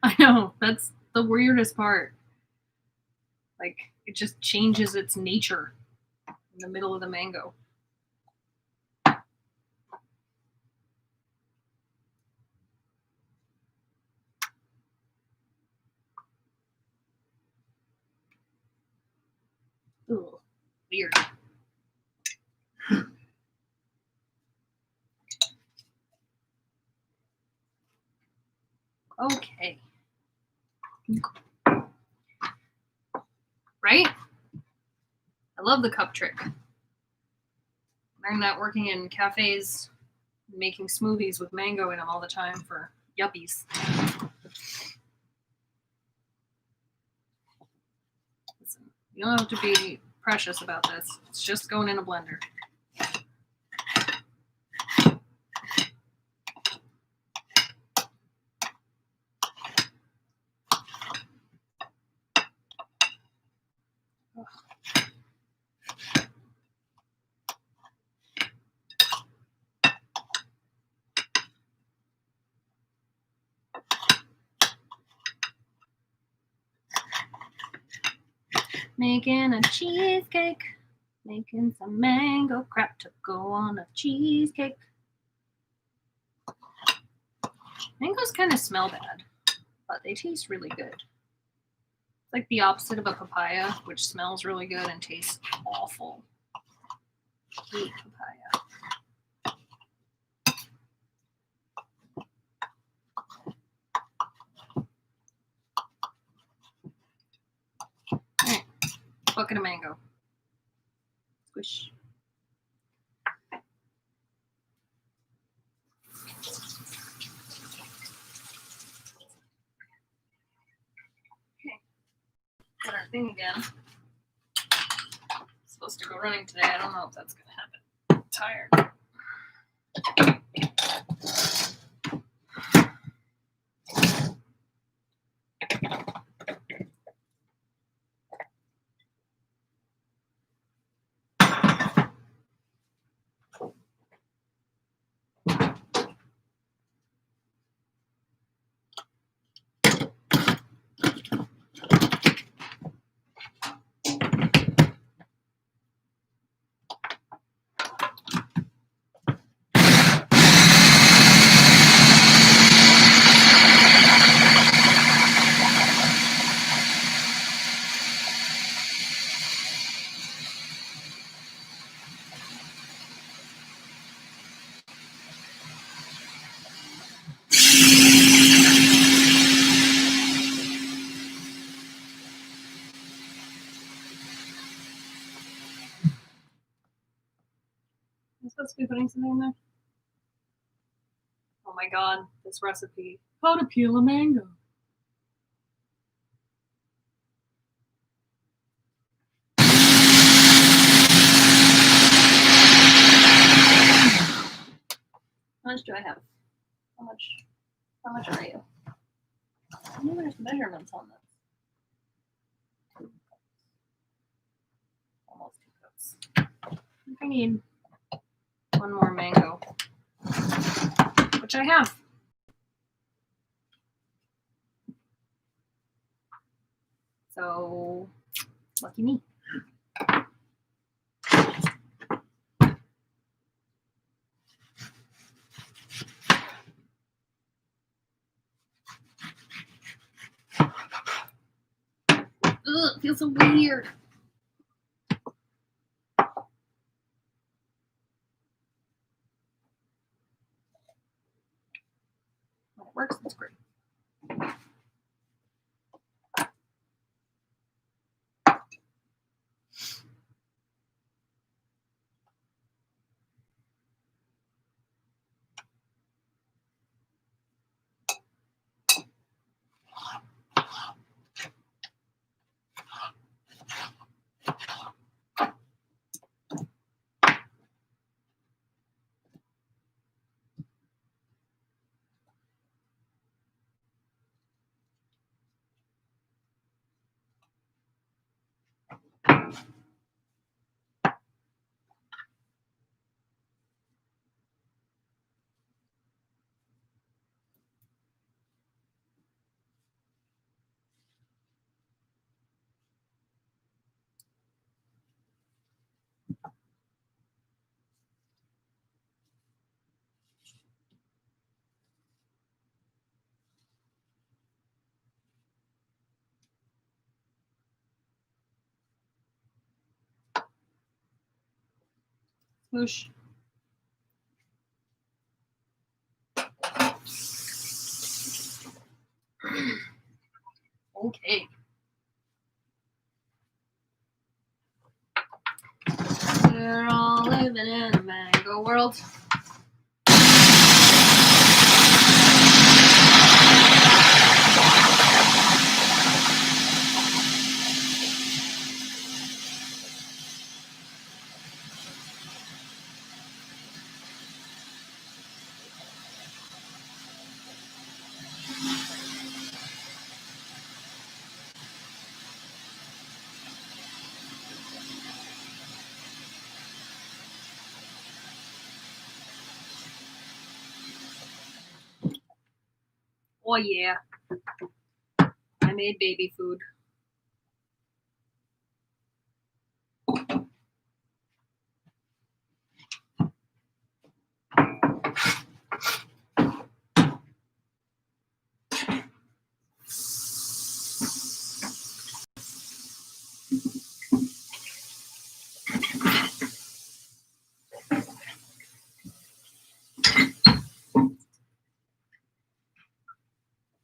I know, that's the weirdest part. Like, it just changes its nature in the middle of the mango. Ugh, weird. Okay. Right? I love the cup trick. Learned that working in cafes, making smoothies with mango in them all the time for yuppies. Listen, you don't have to be precious about this. It's just going in a blender. Making a cheesecake. Making some mango crap to go on a cheesecake. Mangoes kind of smell bad, but they taste really good. It's like the opposite of a papaya, which smells really good and tastes awful. Hate papaya. Alright, bucket of mango. Squish. Okay, got our thing again. Supposed to go running today. I don't know if that's gonna happen. I'm tired. I'm supposed to be putting something in there. Oh my god, this recipe. How to peel a mango. How much do I have? How much are you? I know there's measurements on this. 2 cups. Almost 2 cups. I think I need 1 more mango. Which I have. So, lucky me. Ugh, it feels so weird. When it works, it's great. Whoosh. Okay. We're all living in a mango world. Oh yeah. I made baby food.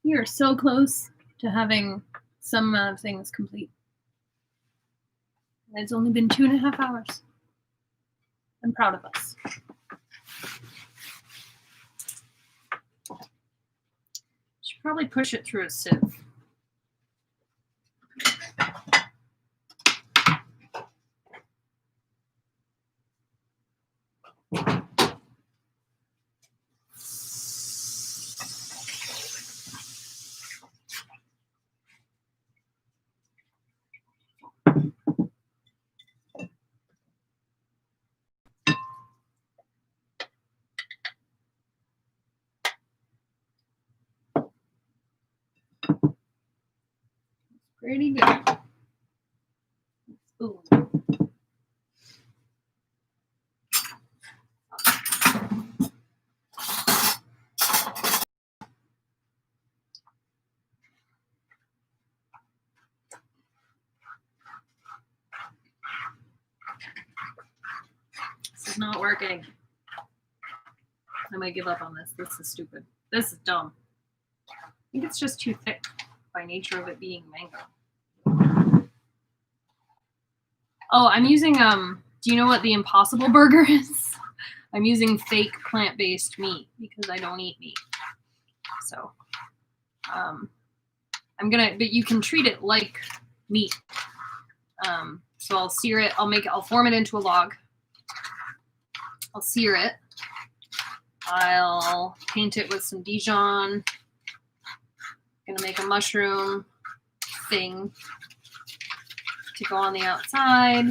We are so close to having some amount of things complete. It's only been 2.5 hours. I'm proud of us. Should probably push it through a sieve. Pretty good. Ooh. This is not working. I might give up on this. This is stupid. This is dumb. I think it's just too thick by nature of it being mango. Oh, I'm using do you know what the Impossible Burger is? I'm using fake plant-based meat because I don't eat meat. So but you can treat it like meat. So I'll sear it, I'll form it into a log. I'll sear it. I'll paint it with some Dijon. Gonna make a mushroom thing to go on the outside.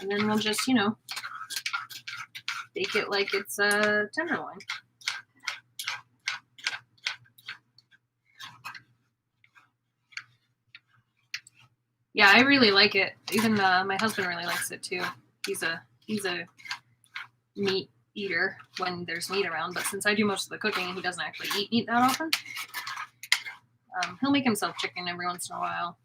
And then we'll just, bake it like it's a tenderloin. Yeah, I really like it. Even my husband really likes it too. He's a meat eater when there's meat around, but since I do most of the cooking, he doesn't actually eat meat that often. He'll make himself chicken every once in a while.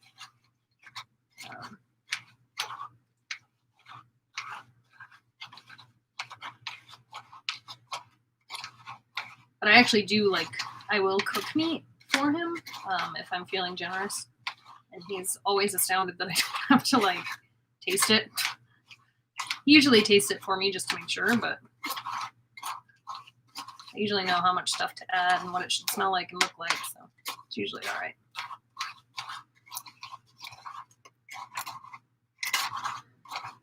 But I actually do I will cook meat for him if I'm feeling generous. And he's always astounded that I don't have to taste it. He usually tastes it for me just to make sure, but I usually know how much stuff to add and what it should smell like and look like, so it's usually all right.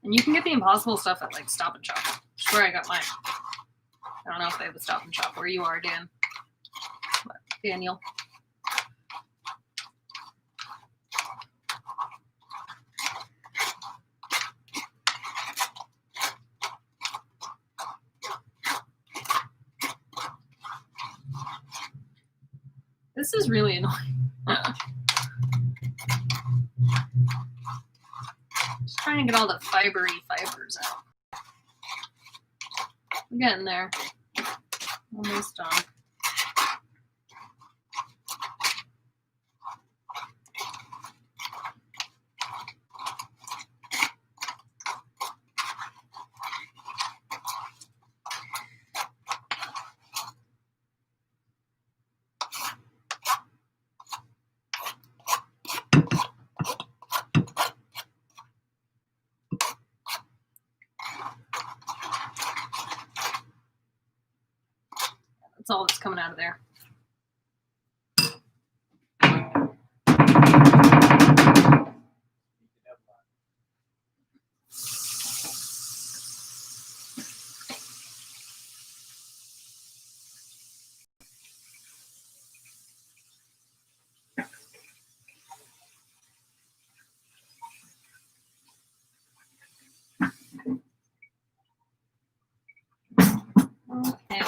And you can get the Impossible stuff at Stop and Shop. That's where I got mine. I don't know if they have a Stop and Shop where you are, Dan. But Daniel. This is really annoying. Just trying to get all the fibers out. We're getting there. Almost done. coming out of there. Okay.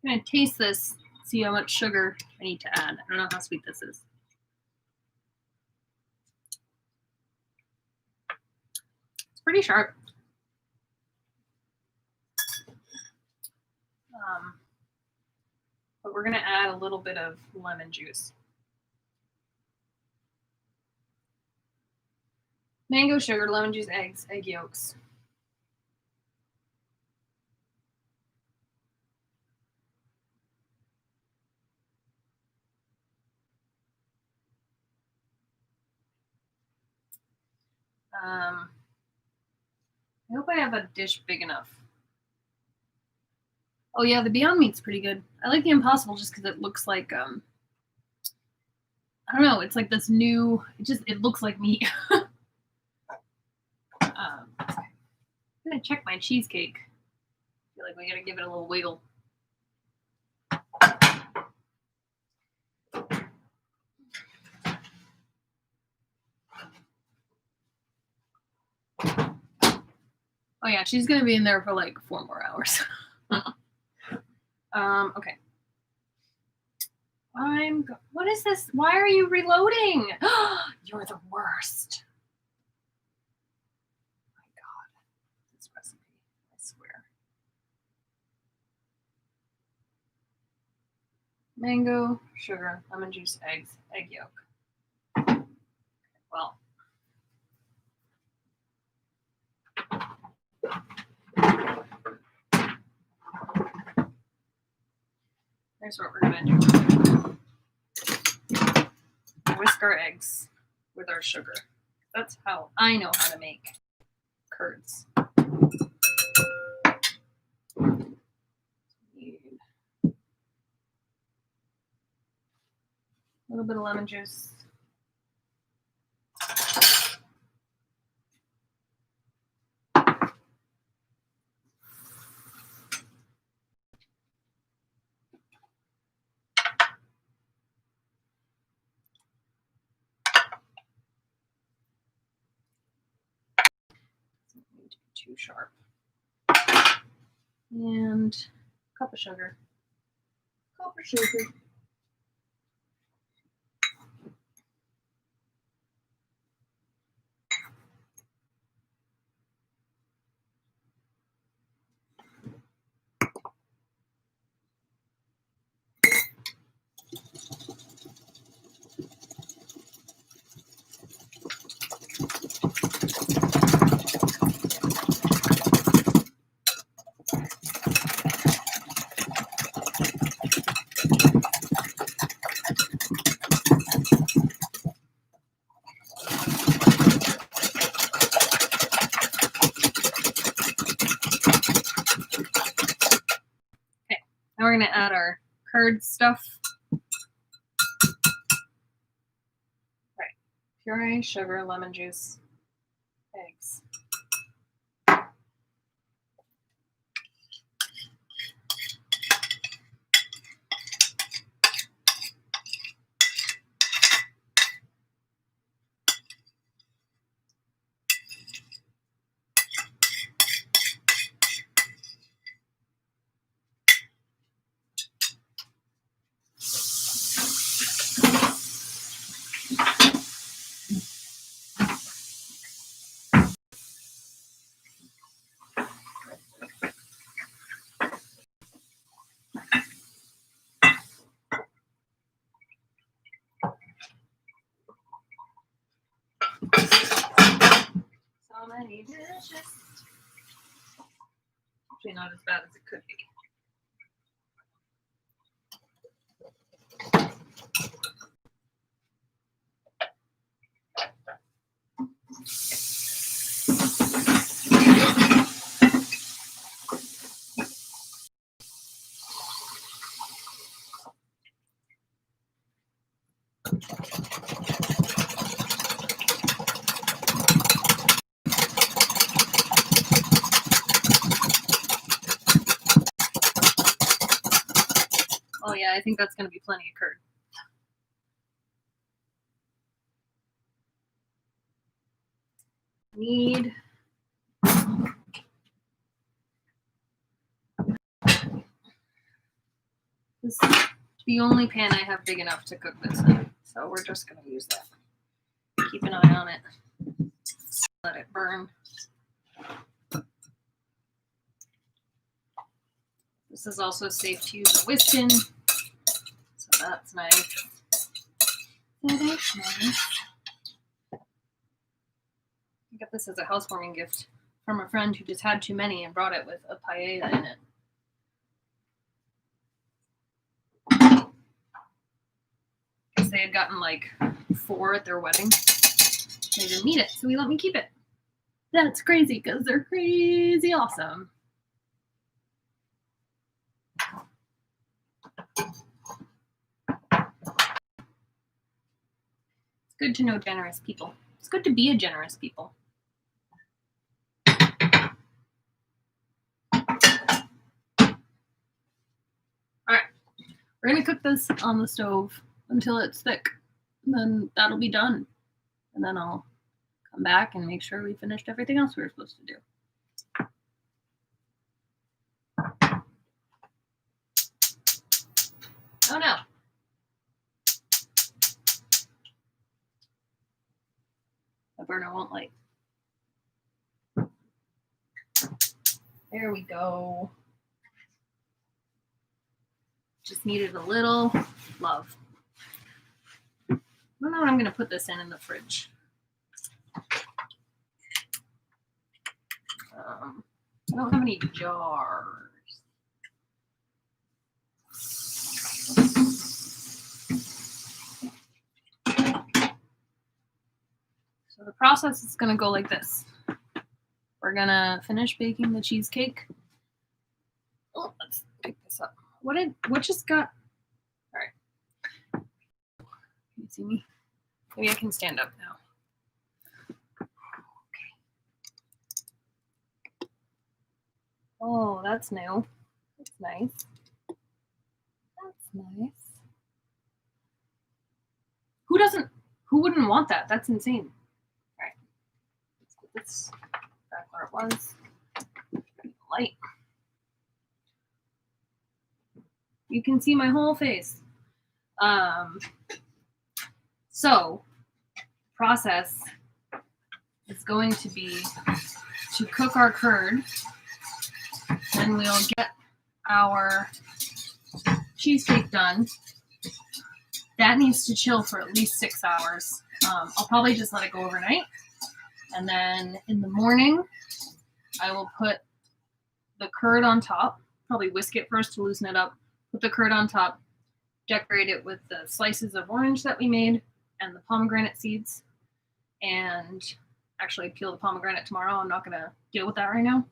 I'm gonna taste this, see how much sugar I need to add. I don't know how sweet this is. It's pretty sharp. But we're gonna add a little bit of lemon juice. Mango, sugar, lemon juice, eggs, egg yolks. I hope I have a dish big enough. Oh yeah, the Beyond Meat's pretty good. I like the Impossible just because it looks like I don't know. It's like this new. It looks like meat. I'm gonna check my cheesecake. I feel like we gotta give it a little wiggle. Oh yeah, she's gonna be in there for like 4 more hours. Okay. What is this? Why are you reloading? You're the worst. My God, this recipe, I swear. Mango, sugar, lemon juice, eggs, egg yolk. Well. Here's what we're gonna do. Whisk our eggs with our sugar. That's how I know how to make curds. Need a little bit of lemon juice. Need to be too sharp. And a cup of sugar. Cup of sugar. Now we're going to add our curd stuff. Right. Puree, sugar, lemon juice, eggs. So many dishes. Actually, not as bad as it could be. Oh yeah, I think that's going to be plenty of curd. Need this is the only pan I have big enough to cook this in, so we're just going to use that. Keep an eye on it. Let it burn. This is also safe to use a whisk in, so that's nice. That is nice. I got this as a housewarming gift from a friend who just had too many and brought it with a paella in it. Because they had gotten like 4 at their wedding. They didn't need it, so he let me keep it. That's crazy because they're crazy awesome. It's good to know generous people. It's good to be a generous people. Alright, we're going to cook this on the stove until it's thick. And then that'll be done. And then I'll come back and make sure we finished everything else we were supposed to do. Oh no. The burner won't light. There we go. Just needed a little love. I don't know what I'm going to put this in the fridge. I don't have any jars. So the process is going to go like this. We're going to finish baking the cheesecake. Oh, let's pick this up. What just got... All right. Can you see me? Maybe I can stand up now. Okay. Oh, that's new. That's nice. That's nice. Who wouldn't want that? That's insane. All right. Let's put this back where it was. Light. You can see my whole face. So, process is going to be to cook our curd. Then we'll get our cheesecake done. That needs to chill for at least 6 hours. I'll probably just let it go overnight. And then in the morning, I will put the curd on top. Probably whisk it first to loosen it up. Put the curd on top. Decorate it with the slices of orange that we made and the pomegranate seeds. And actually peel the pomegranate tomorrow. I'm not going to deal with that right now.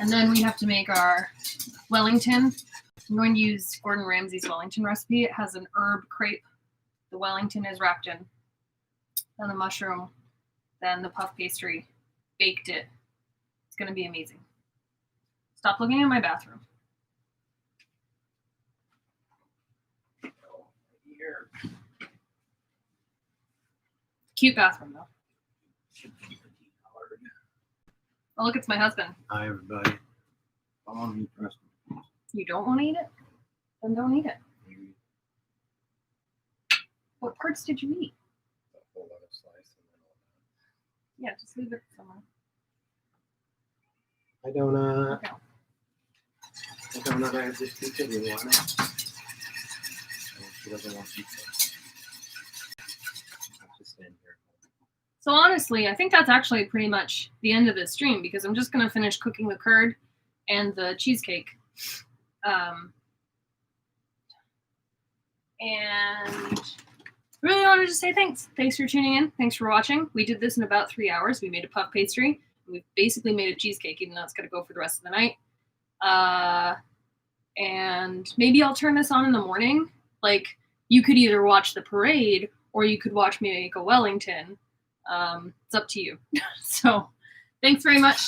And then we have to make our Wellington. I'm going to use Gordon Ramsay's Wellington recipe. It has an herb crepe. The Wellington is wrapped in. Then the mushroom. Then the puff pastry. Baked it. It's going to be amazing. Stop looking at my bathroom. Cute bathroom, though. Oh, look, it's my husband. Hi, everybody. I want to eat the rest of it. You don't want to eat it? Then don't eat it. What parts did you eat? A whole lot of slice and then all Yeah, just leave it somewhere. that. I don't, Okay. I don't know that I have this pizza. Do you want it? She doesn't want pizza. I have to stand here. So honestly, I think that's actually pretty much the end of this stream because I'm just going to finish cooking the curd and the cheesecake. And really wanted to say thanks. Thanks for tuning in. Thanks for watching. We did this in about 3 hours. We made a puff pastry. We basically made a cheesecake, even though it's going to go for the rest of the night. and maybe I'll turn this on in the morning. Like, you could either watch the parade or you could watch me make a Wellington. It's up to you. So thanks very much.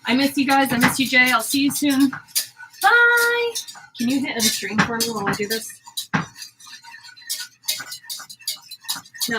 I miss you guys. I miss you, Jay. I'll see you soon. Bye. Can you hit end stream for me while I do this? No.